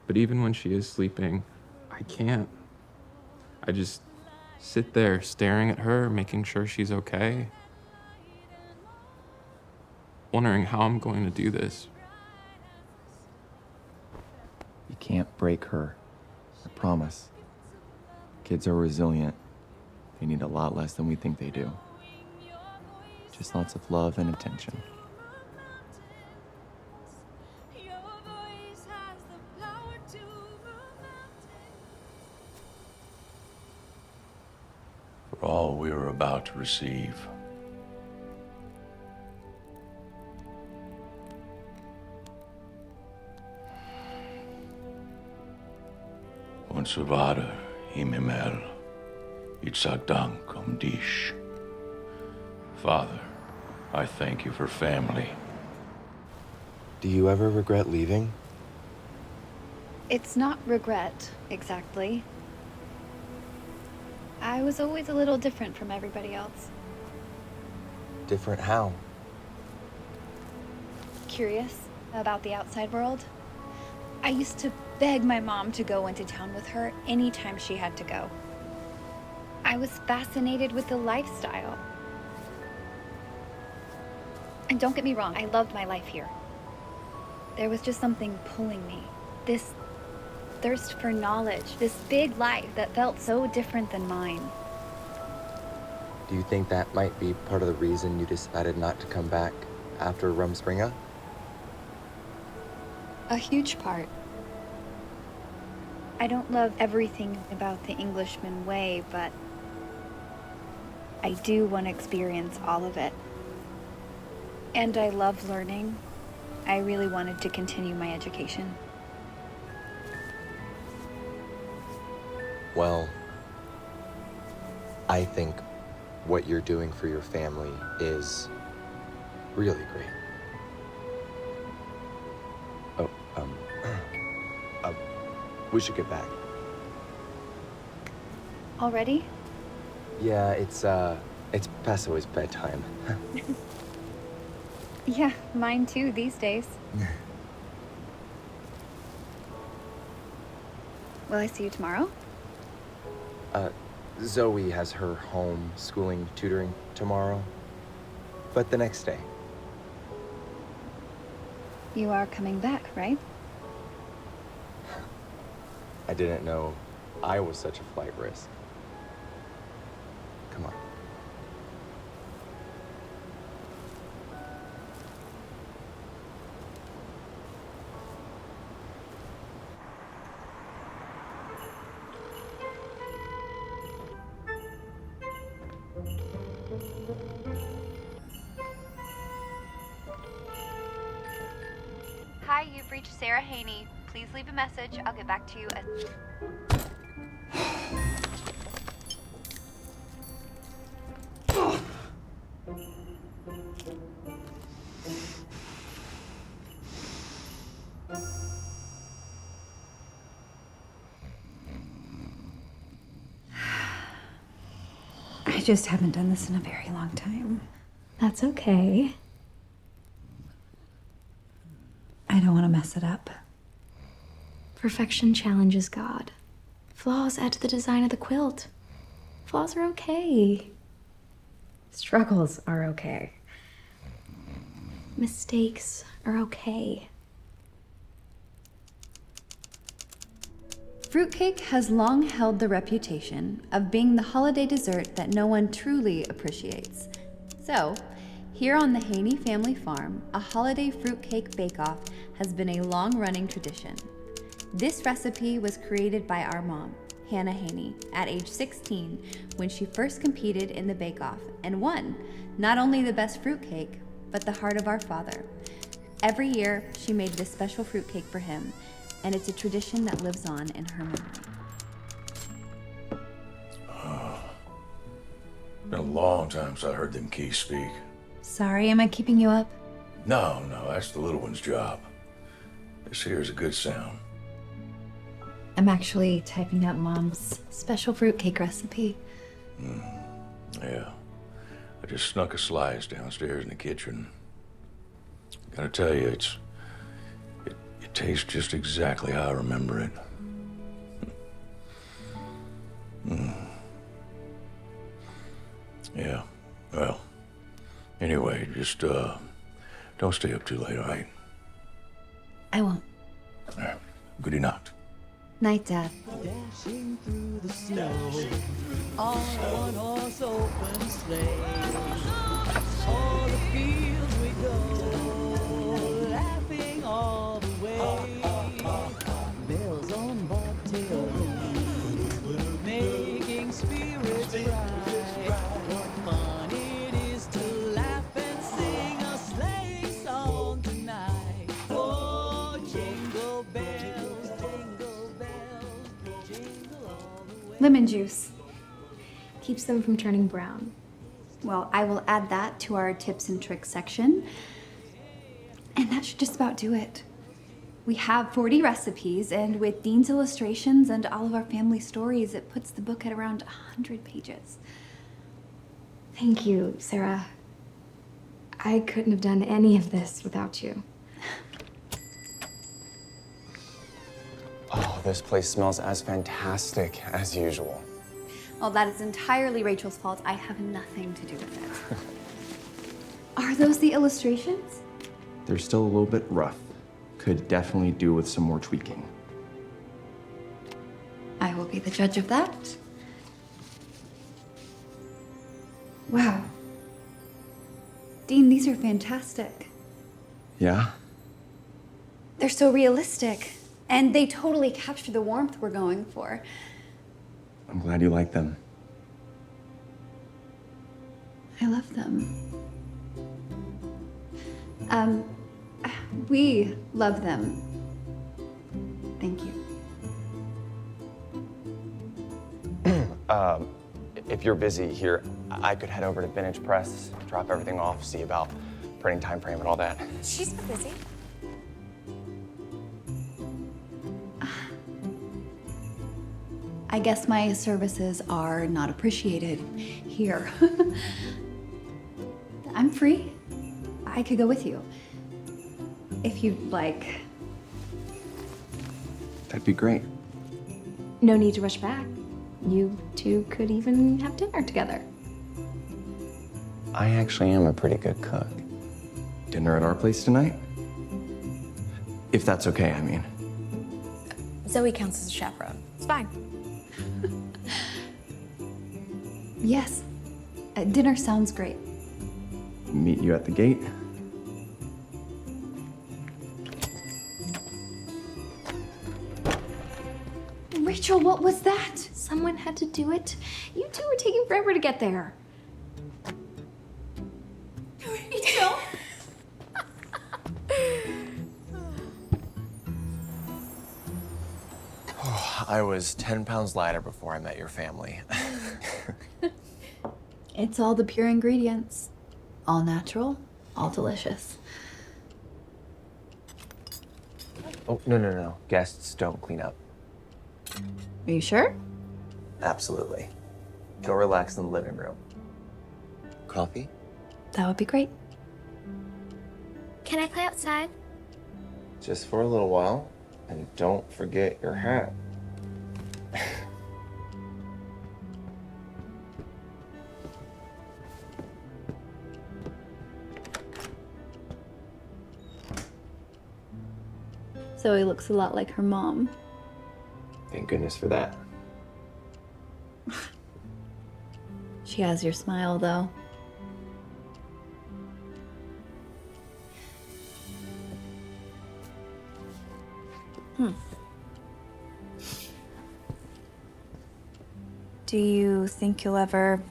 But even when she is sleeping, I can't. I just sit there staring at her, making sure she's okay. Wondering how I'm going to do this. You can't break her. I promise. Kids are resilient. They need a lot less than we think they do. Just lots of love and attention. For all we were about to receive. Und so vader im Himmel, ich sag Dank dich. Father, I thank you for family. Do you ever regret leaving? It's not regret, exactly. I was always a little different from everybody else. Different how? Curious about the outside world. I used to beg my mom to go into town with her anytime she had to go. I was fascinated with the lifestyle. And don't get me wrong, I loved my life here. There was just something pulling me. This thirst for knowledge, this big life that felt so different than mine. Do you think that might be part of the reason you decided not to come back after Rumspringa? A huge part. I don't love everything about the Englishman way, but I do want to experience all of it. And I love learning. I really wanted to continue my education. Well, I think what you're doing for your family is really great. Oh, we should get back. Already? Yeah, it's past Zoe's bedtime. Yeah, mine too these days. Will I see you tomorrow? Zoe has her home schooling tutoring tomorrow, but the next day. You are coming back, right? I didn't know I was such a flight risk. Come on. Hi, you've reached Sarah Haney. Please leave a message. I'll get back to you as... I just haven't done this in a very long time. That's okay. I don't want to mess it up. Perfection challenges God. Flaws add to the design of the quilt. Flaws are okay. Struggles are okay. Mistakes are okay. Fruitcake has long held the reputation of being the holiday dessert that no one truly appreciates. So, here on the Haney family farm, a holiday fruitcake bake-off has been a long-running tradition. This recipe was created by our mom, Hannah Haney at age 16 when she first competed in the bake-off and won not only the best fruitcake, but the heart of our father. Every year, she made this special fruitcake for him, and it's a tradition that lives on in her memory. Been a long time since I heard them keys speak. Sorry, am I keeping you up? No, that's the little one's job. This here is a good sound. I'm actually typing up Mom's special fruitcake recipe. Yeah. I just snuck a slice downstairs in the kitchen. Gotta tell you, it tastes just exactly how I remember it. Yeah. Well, anyway, just don't stay up too late, all right? I won't. All right. Goody night. Night, Dad. Dashing through the snow on a one-horse open sleigh. All the fields we go, laughing all the way. Bells on bobtail ring, making spirits bright. What fun it is to laugh and sing a sleigh song tonight. Oh, jingle bells, jingle bells, jingle all the way. Lemon juice. Keeps them from turning brown. Well, I will add that to our tips and tricks section. And that should just about do it. We have 40 recipes, and with Dean's illustrations and all of our family stories, it puts the book at around 100 pages. Thank you, Sarah. I couldn't have done any of this without you. Oh, this place smells as fantastic as usual. Well, that is entirely Rachel's fault. I have nothing to do with it. Are those the illustrations? They're still a little bit rough. Could definitely do with some more tweaking. I will be the judge of that. Wow. Dean, these are fantastic. Yeah? They're so realistic, and they totally capture the warmth we're going for. I'm glad you like them. I love them. We love them. Thank you. If you're busy here, I could head over to Vintage Press, drop everything off, see about printing time frame and all that. She's not busy. I guess my services are not appreciated here. I'm free. I could go with you. If you'd like. That'd be great. No need to rush back. You two could even have dinner together. I actually am a pretty good cook. Dinner at our place tonight? If that's okay, I mean. Zoe counts as a chaperone. It's fine. Yes. Dinner sounds great. Meet you at the gate. Rachel, what was that? Someone had to do it. You two were taking forever to get there. Rachel! I was 10 pounds lighter before I met your family. It's all the pure ingredients. All natural, all delicious. Oh, no. Guests don't clean up. Are you sure? Absolutely. Go relax in the living room. Coffee? That would be great. Can I play outside? Just for a little while. And don't forget your hat. Zoe looks a lot like her mom. Thank goodness for that. She has your smile, though. Do you think you'll ever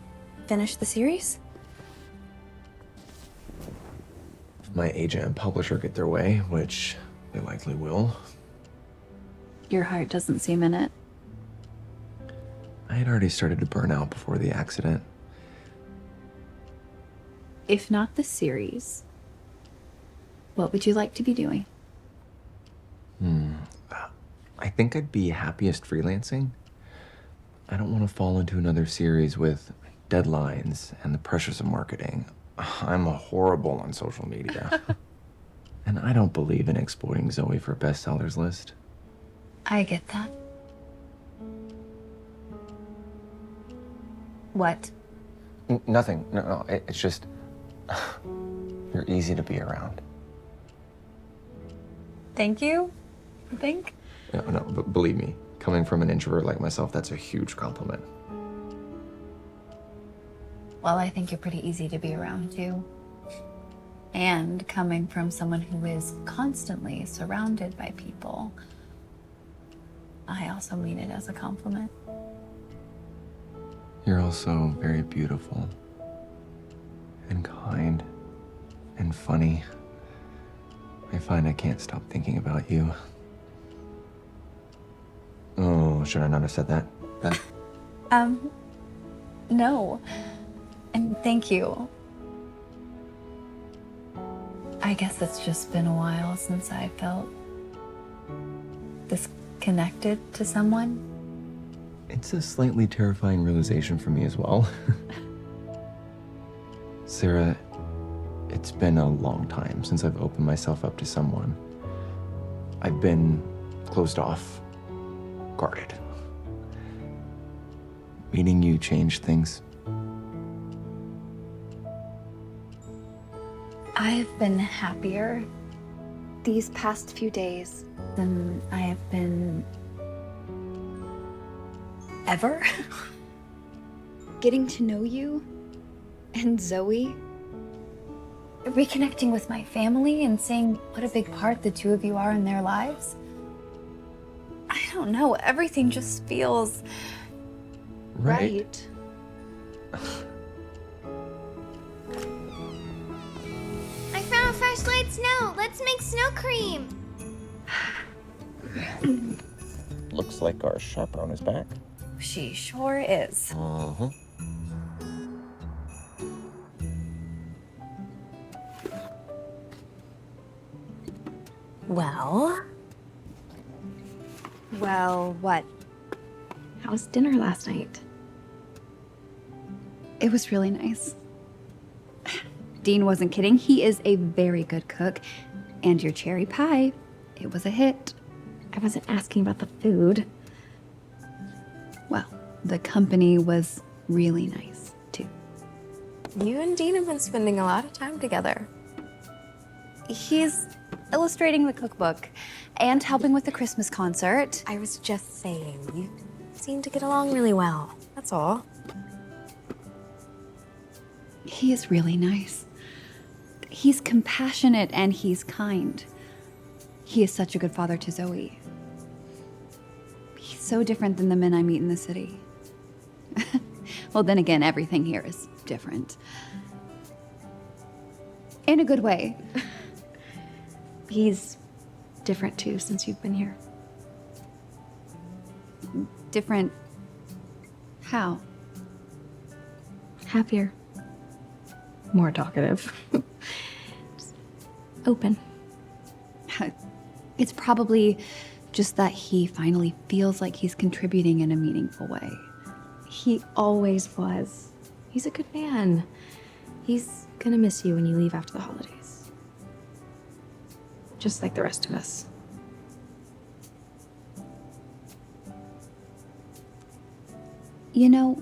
finish the series? If my agent and publisher get their way, which they likely will. Your heart doesn't seem in it. I had already started to burn out before the accident. If not the series, what would you like to be doing? I think I'd be happiest freelancing. I don't want to fall into another series with deadlines and the pressures of marketing. I'm horrible on social media. And I don't believe in exploiting Zoe for a bestsellers list. I get that. What? Nothing. No, it's just... You're easy to be around. Thank you, I think. No, but believe me, coming from an introvert like myself, that's a huge compliment. Well, I think you're pretty easy to be around, too. And coming from someone who is constantly surrounded by people, I also mean it as a compliment. You're also very beautiful and kind and funny. I find I can't stop thinking about you. Oh, should I not have said that? No. And thank you. I guess it's just been a while since I felt this connected to someone. It's a slightly terrifying realization for me as well. Sarah, it's been a long time since I've opened myself up to someone. I've been closed off, guarded. Meeting you changed things. I've been happier these past few days than I have been ever. Getting to know you and Zoe, reconnecting with my family and seeing what a big part the two of you are in their lives. I don't know, everything just feels right. I found fresh light snow. Let's make snow cream. Looks like our chaperone is back. She sure is. Uh-huh. Well, What? how was dinner last night? It was really nice. Dean wasn't kidding. He is a very good cook. And your cherry pie, it was a hit. I wasn't asking about the food. Well, the company was really nice, too. You and Dean have been spending a lot of time together. He's illustrating the cookbook and helping with the Christmas concert. I was just saying, you seem to get along really well. That's all. He is really nice. He's compassionate and he's kind. He is such a good father to Zoe. He's so different than the men I meet in the city. Well, then again, everything here is different. In a good way. He's different too since you've been here. Different how? Happier. More talkative. Just open. It's probably just that he finally feels like he's contributing in a meaningful way. He always was. He's a good man. He's gonna miss you when you leave after the holidays. Just like the rest of us. You know,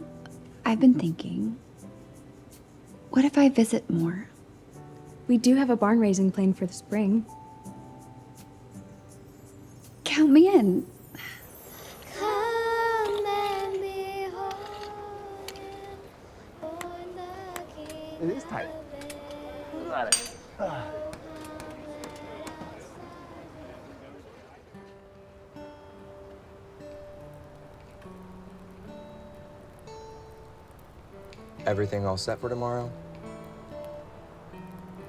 I've been thinking, what if I visit more? We do have a barn raising planned for the spring. Count me in. It is tight. Got it. Everything all set for tomorrow?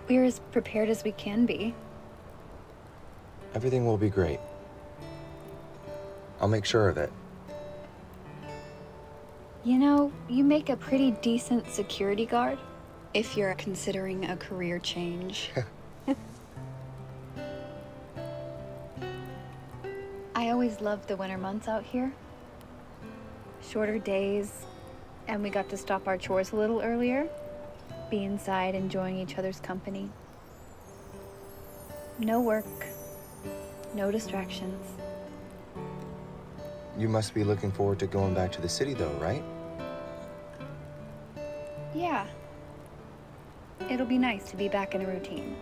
We're as prepared as we can be. Everything will be great. I'll make sure of it. You know, you make a pretty decent security guard if you're considering a career change. I always loved the winter months out here. Shorter days, and we got to stop our chores a little earlier. Be inside enjoying each other's company. No work, no distractions. You must be looking forward to going back to the city though, right? Yeah. It'll be nice to be back in a routine.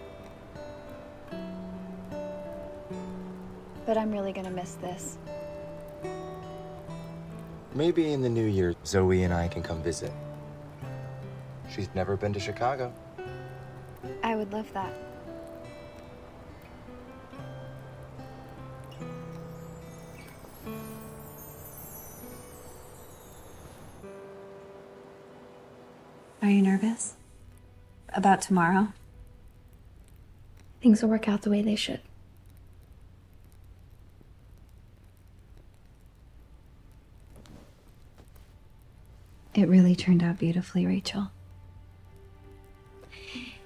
But I'm really gonna miss this. Maybe in the new year, Zoe and I can come visit. She's never been to Chicago. I would love that. Are you nervous? About tomorrow? Things will work out the way they should. It really turned out beautifully, Rachel.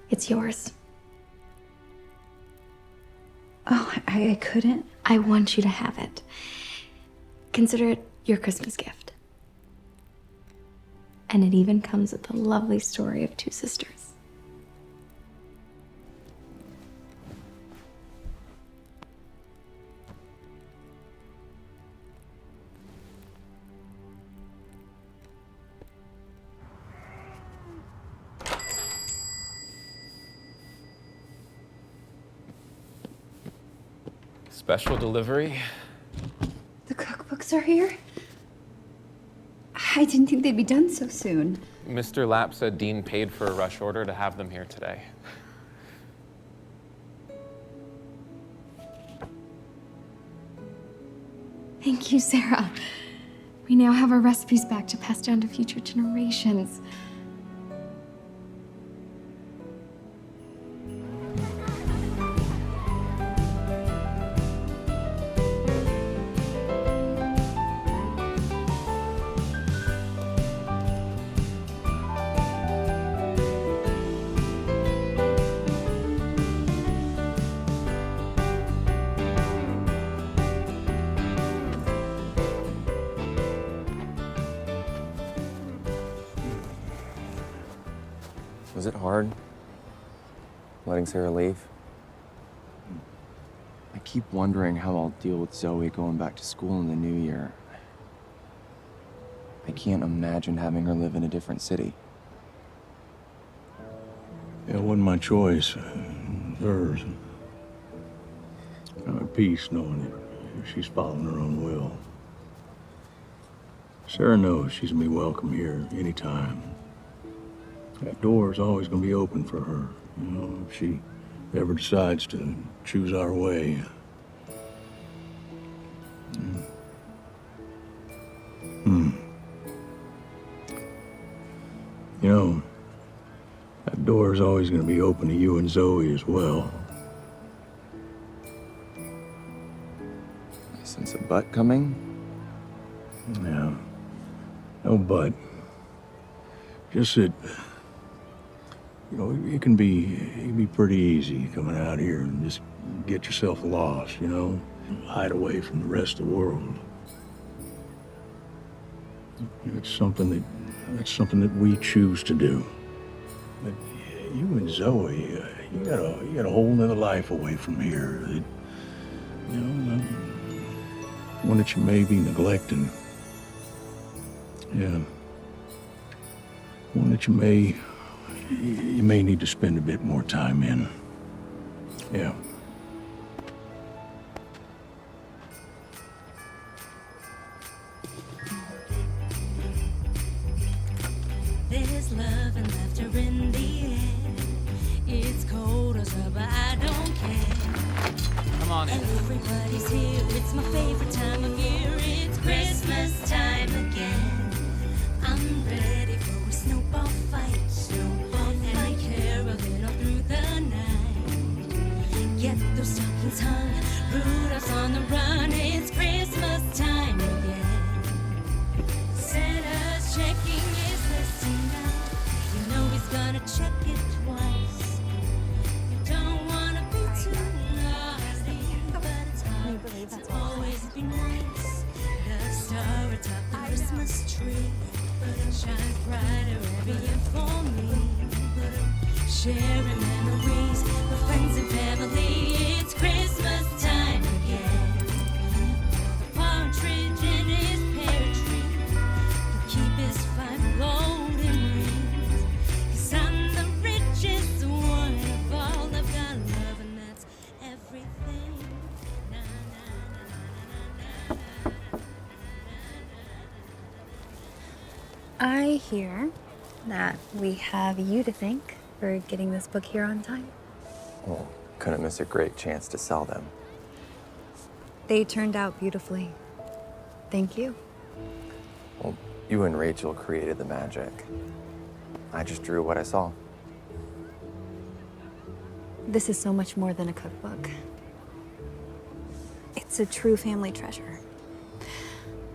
It's yours. Oh, I couldn't. I want you to have it. Consider it your Christmas gift. And it even comes with a lovely story of two sisters. Special delivery. The cookbooks are here? I didn't think they'd be done so soon. Mr. Lapp said Dean paid for a rush order to have them here today. Thank you, Sarah. We now have our recipes back to pass down to future generations. Was it hard letting Sarah leave? I keep wondering how I'll deal with Zoe going back to school in the new year. I can't imagine having her live in a different city. Yeah, it wasn't my choice. Hers. I'm at peace knowing that she's following her own will. Sarah knows she's gonna be welcome here anytime. That door is always gonna be open for her, you know, if she ever decides to choose our way. You know, that door is always gonna be open to you and Zoe as well. I sense a but coming? Yeah, no but. Just that, you know, it can be pretty easy coming out here and just get yourself lost, you know, hide away from the rest of the world. That's something that we choose to do. But you and Zoe, you got a whole nother life away from here. That, you know, one that you may be neglecting. Yeah. One that you may need to spend a bit more time in. Yeah. There's love and laughter in the air. It's cold as hell, but I don't care. Come on in. Everybody's here. It's my favorite time of year. It's Christmas time again. I'm ready for a snowball check it twice. You don't wanna be too naughty, but it's hard to always be nice. The star atop the Christmas tree, but it shines brighter every year for me. Sharing memories with friends and family. It's Christmas time again. The partridge in his pear tree will keep his fine golden rings. 'Cause I'm the richest one of all. I've got love and that's everything. I hear that we have you to thank for getting this book here on time. Well, couldn't miss a great chance to sell them. They turned out beautifully. Thank you. Well, you and Rachel created the magic. I just drew what I saw. This is so much more than a cookbook. It's a true family treasure.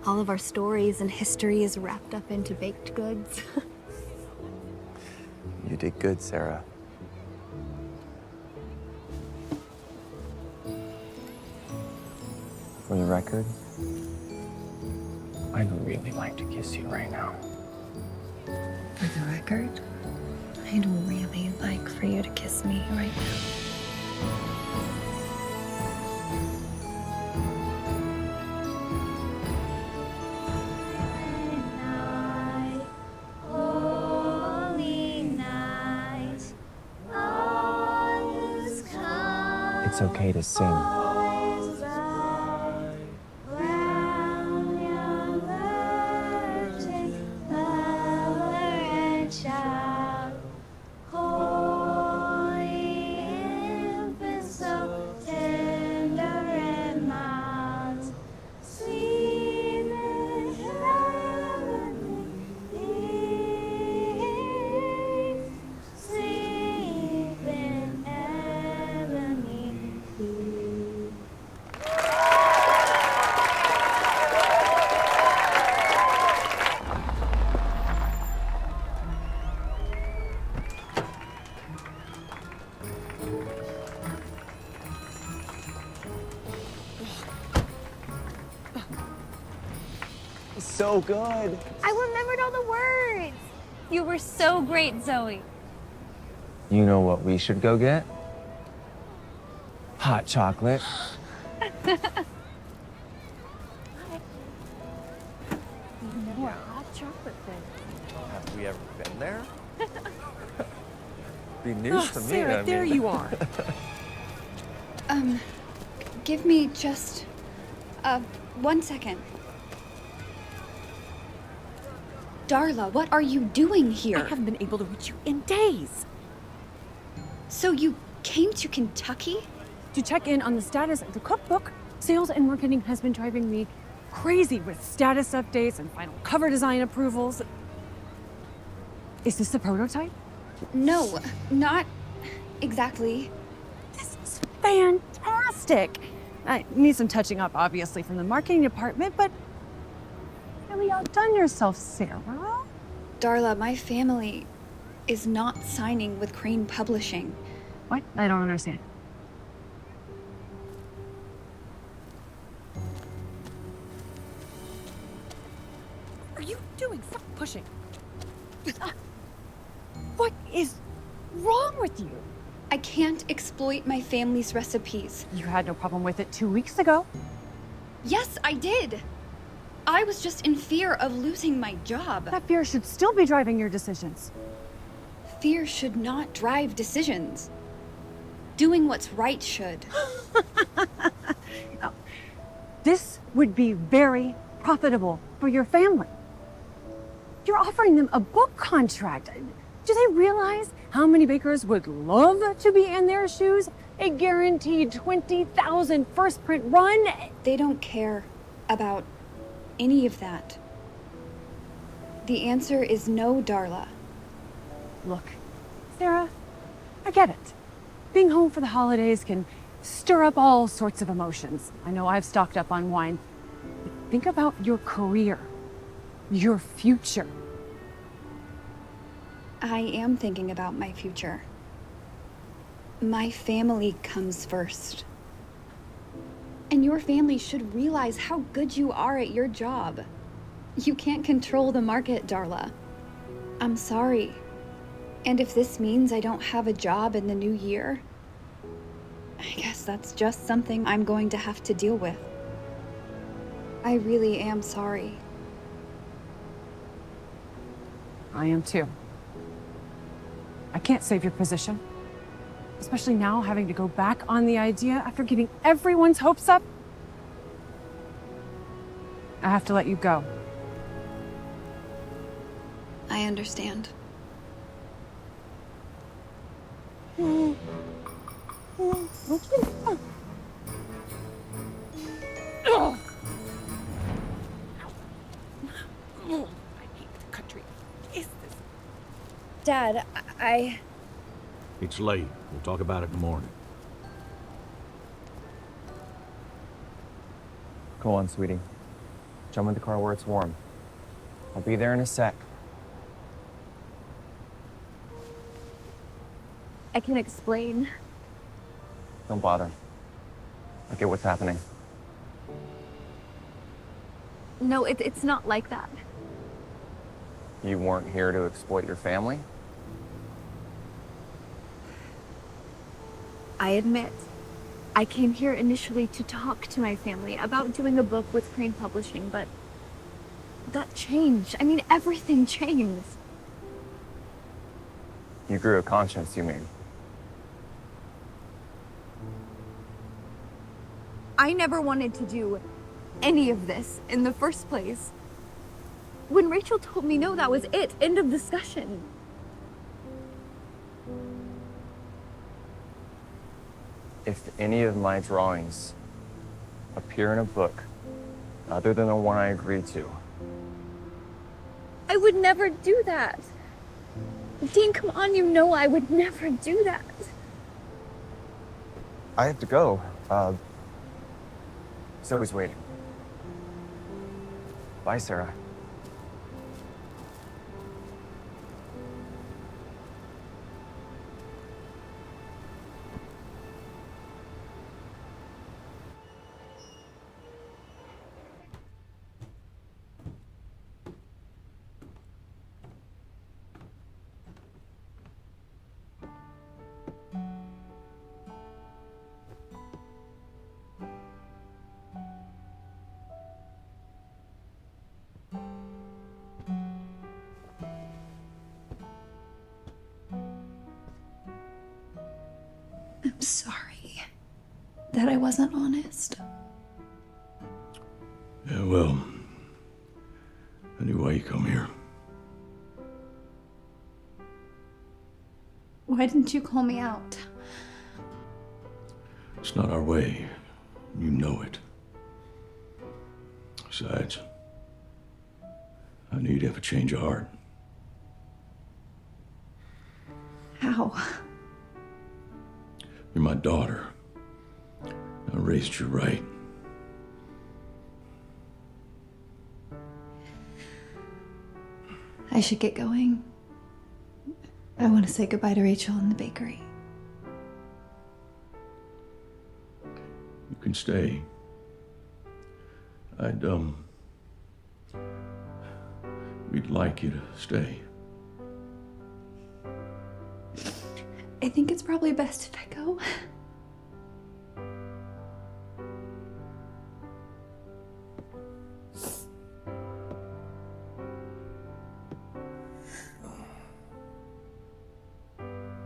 All of our stories and history is wrapped up into baked goods. You did good, Sarah. For the record, I'd really like to kiss you right now. For the record, I'd really like for you to kiss me right now. It's okay to sing. So good. I remembered all the words. You were so great, Zoe. You know what we should go get? Hot chocolate. More hot chocolate thing. Have we ever been there? Be news to me. Sarah, there you are. Give me just 1 second. Darla, what are you doing here? I haven't been able to reach you in days. So you came to Kentucky? To check in on the status of the cookbook. Sales and marketing has been driving me crazy with status updates and final cover design approvals. Is this the prototype? No, not exactly. This is fantastic. I need some touching up, obviously, from the marketing department, but really outdone yourself, Sarah. Darla, my family is not signing with Crane Publishing. What? I don't understand. What are you doing? Stop pushing. What is wrong with you? I can't exploit my family's recipes. You had no problem with it 2 weeks ago. Yes, I did. I was just in fear of losing my job. That fear should still be driving your decisions. Fear should not drive decisions. Doing what's right should. No. This would be very profitable for your family. You're offering them a book contract. Do they realize how many bakers would love to be in their shoes? A guaranteed 20,000 first print run? They don't care about any of that. The answer is no, Darla. Look, Sarah, I get it. Being home for the holidays can stir up all sorts of emotions. I know I've stocked up on wine. But think about your career, your future. I am thinking about my future. My family comes first. And your family should realize how good you are at your job. You can't control the market, Darla. I'm sorry. And if this means I don't have a job in the new year, I guess that's just something I'm going to have to deal with. I really am sorry. I am too. I can't save your position. Especially now, having to go back on the idea after getting everyone's hopes up. I have to let you go. I understand. Dad, It's late. We'll talk about it in the morning. Go on, sweetie. Jump in the car where it's warm. I'll be there in a sec. I can explain. Don't bother. I get what's happening. No, it's not like that. You weren't here to exploit your family? I admit, I came here initially to talk to my family about doing a book with Crane Publishing, but that changed. I mean, everything changed. You grew a conscience, you mean? I never wanted to do any of this in the first place. When Rachel told me no, that was it. End of discussion. If any of my drawings appear in a book other than the one I agreed to, I would never do that. Dean, come on, you know I would never do that. I have to go. Zoe's waiting. Bye, Sarah. I'm sorry that I wasn't honest. Yeah, well, I knew why you come here. Why didn't you call me out? It's not our way. You know it. Besides, I knew you'd have a change of heart. How? You're my daughter. I raised you right. I should get going. I want to say goodbye to Rachel in the bakery. You can stay. We'd like you to stay. I think it's probably best if I go.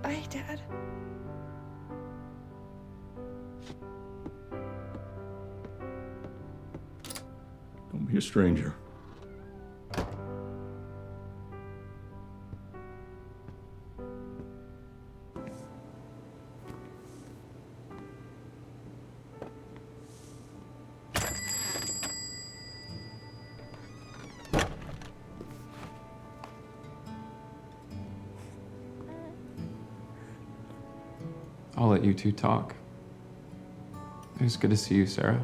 Bye, Dad. Don't be a stranger. I'll let you two talk. It was good to see you, Sarah.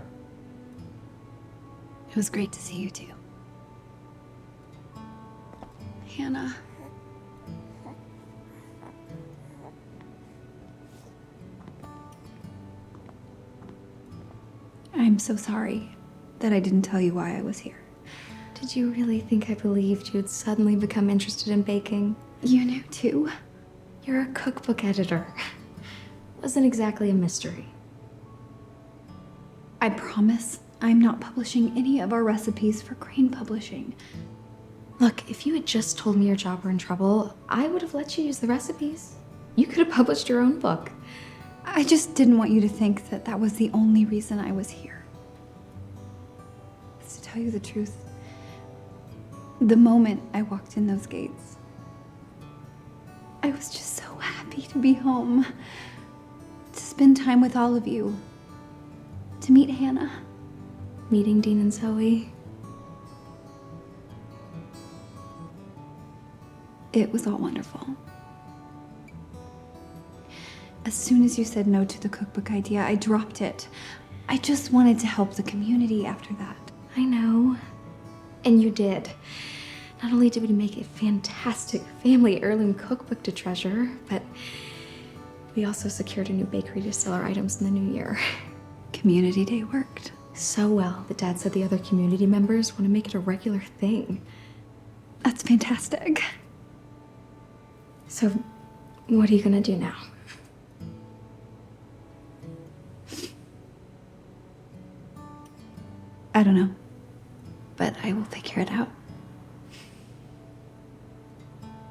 It was great to see you too. Hannah, I'm so sorry that I didn't tell you why I was here. Did you really think I believed you would suddenly become interested in baking? You knew too. You're a cookbook editor. Wasn't exactly a mystery. I promise I'm not publishing any of our recipes for grain publishing. Look, if you had just told me your job were in trouble, I would have let you use the recipes. You could have published your own book. I just didn't want you to think that that was the only reason I was here. To tell you the truth, the moment I walked in those gates, I was just so happy to be home, to spend time with all of you, to meet Hannah. Meeting Dean and Zoe. It was all wonderful. As soon as you said no to the cookbook idea, I dropped it. I just wanted to help the community after that. I know. And you did. Not only did we make a fantastic family heirloom cookbook to treasure, but we also secured a new bakery to sell our items in the new year. Community Day worked. So well that Dad said the other community members want to make it a regular thing. That's fantastic. So, what are you gonna do now? I don't know, but I will figure it out.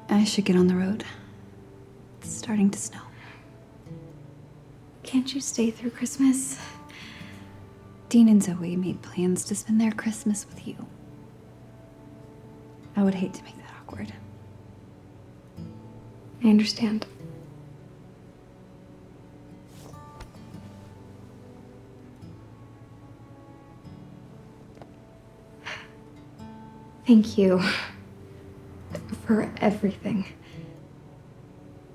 I should get on the road. It's starting to snow. Can't you stay through Christmas? Dean and Zoe made plans to spend their Christmas with you. I would hate to make that awkward. I understand. Thank you for everything.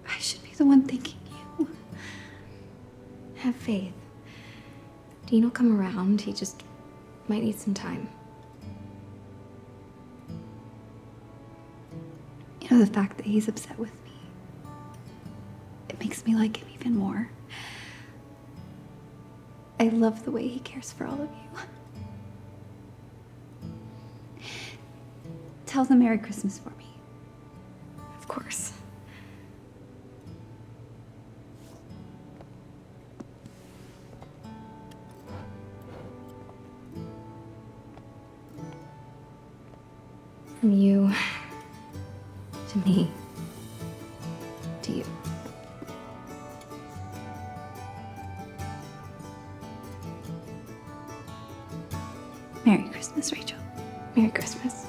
I should be the one thanking you. Have faith. Dean will come around. He just might need some time. You know, the fact that he's upset with me, it makes me like him even more. I love the way he cares for all of you. Tell them Merry Christmas for me. Of course. From you to me to you. Merry Christmas, Rachel. Merry Christmas.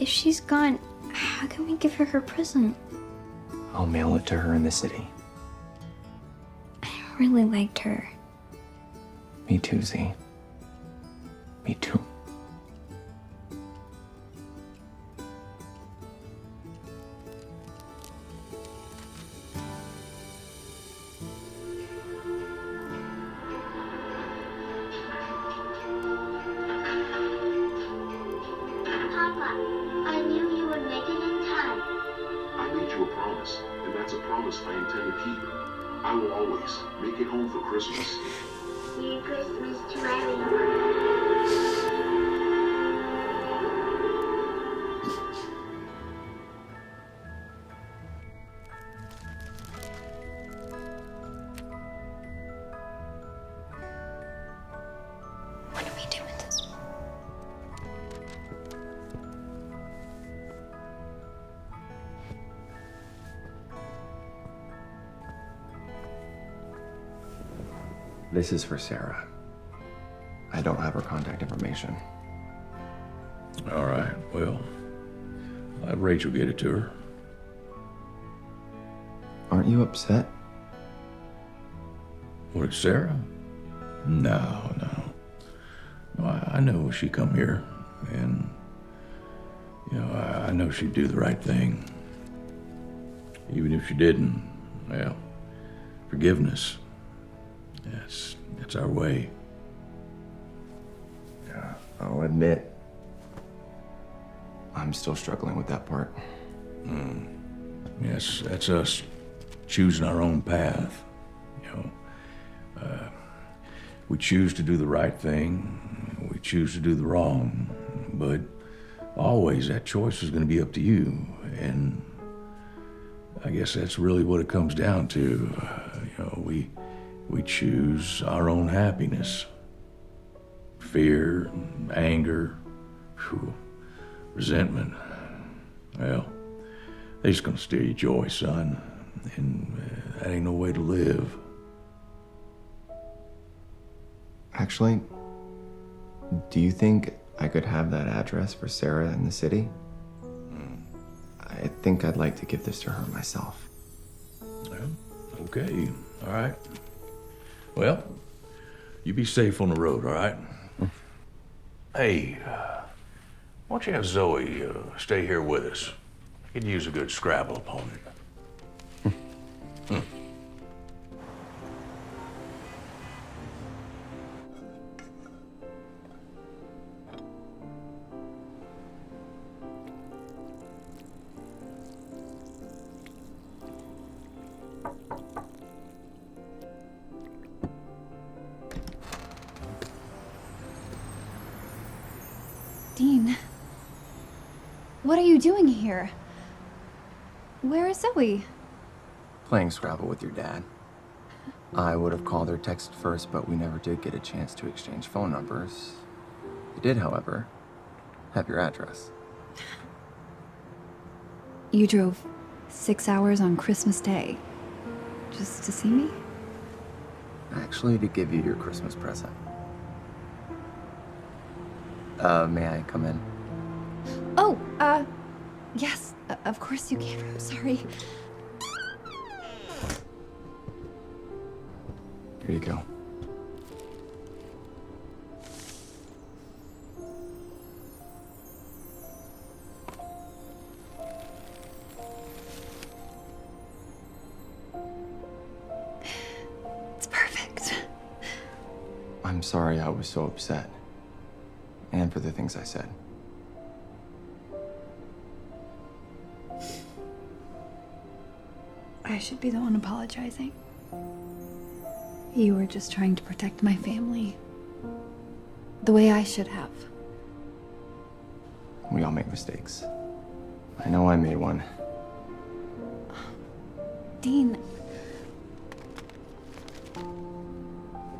If she's gone, how can we give her her present? I'll mail it to her in the city. I really liked her. Me too, Z. Me too. Papa, I knew you would make it in time. I made you a promise, and that's a promise I intend to keep. I will always make it home for Christmas. Merry Christmas to everyone. What do we do with this? This is for Sarah. I don't have her contact information. All right, well, I'll have Rachel get it to her. Aren't you upset? What, it's Sarah? No. I know she come here, and, I know she'd do the right thing. Even if she didn't, well, forgiveness. That's our way. Yeah, I'll admit, I'm still struggling with that part. Yes, that's us choosing our own path. We choose to do the right thing, we choose to do the wrong, but always that choice is going to be up to you. And I guess that's really what it comes down to. We choose our own happiness. Fear, anger, resentment. Well, they're just gonna steal your joy, son. And that ain't no way to live. Actually, do you think I could have that address for Sarah in the city? I think I'd like to give this to her myself. Well, okay, all right. Well, you be safe on the road, all right? Hey, why don't you have Zoe stay here with us? Could use a good Scrabble opponent. Dean, what are you doing here? Where is Zoe? Playing Scrabble with your dad. I would have called or texted first, but we never did get a chance to exchange phone numbers. I did, however, have your address. You drove 6 hours on Christmas Day just to see me? Actually, to give you your Christmas present. May I come in? Oh, yes, of course you can. I'm sorry. Here you go. It's perfect. I'm sorry I was so upset. And for the things I said. I should be the one apologizing. You were just trying to protect my family. The way I should have. We all make mistakes. I know I made one. Dean.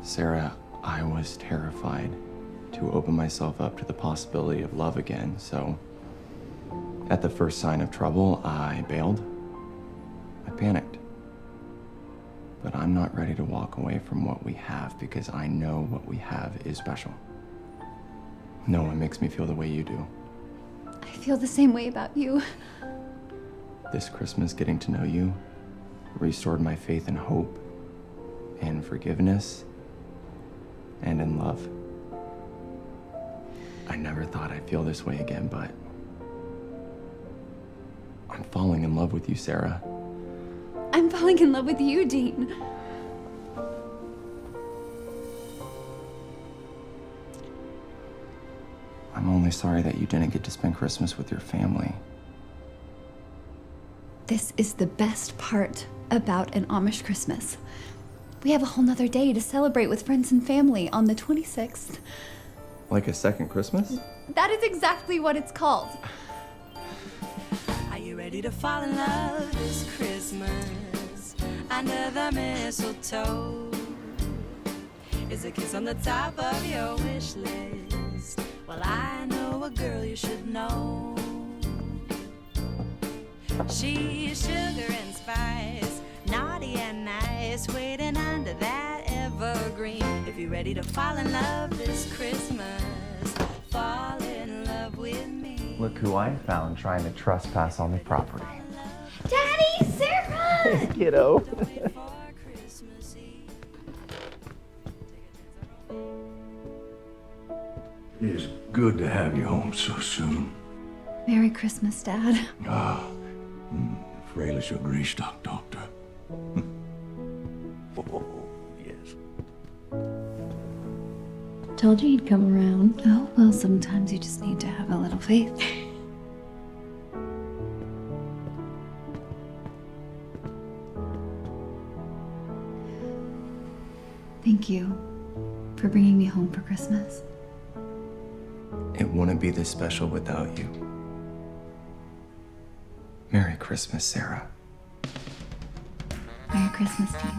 Sarah, I was terrified to open myself up to the possibility of love again, so at the first sign of trouble, I bailed. I panicked. But I'm not ready to walk away from what we have because I know what we have is special. No one makes me feel the way you do. I feel the same way about you. This Christmas, getting to know you restored my faith and hope, and forgiveness, and in love. I never thought I'd feel this way again, but I'm falling in love with you, Sarah. I'm falling in love with you, Dean. I'm only sorry that you didn't get to spend Christmas with your family. This is the best part about an Amish Christmas. We have a whole nother day to celebrate with friends and family on the 26th. Like a second Christmas? That is exactly what it's called. Are you ready to fall in love this Christmas? Under the mistletoe is a kiss on the top of your wish list. Well, I know a girl you should know. She's sugar and spice, naughty and nice, waiting under that evergreen. If you're ready to fall in love this Christmas, fall in love with me. Look who I found trying to trespass on the property. Daddy, Sarah! Kiddo. It's good to have you home so soon. Merry Christmas, Dad. Freilich Griestock, Doctor. Oh, yes. Told you he'd come around. Oh, well, sometimes you just need to have a little faith. Thank you for bringing me home for Christmas. It wouldn't be this special without you. Merry Christmas, Sarah. Merry Christmas, Dean.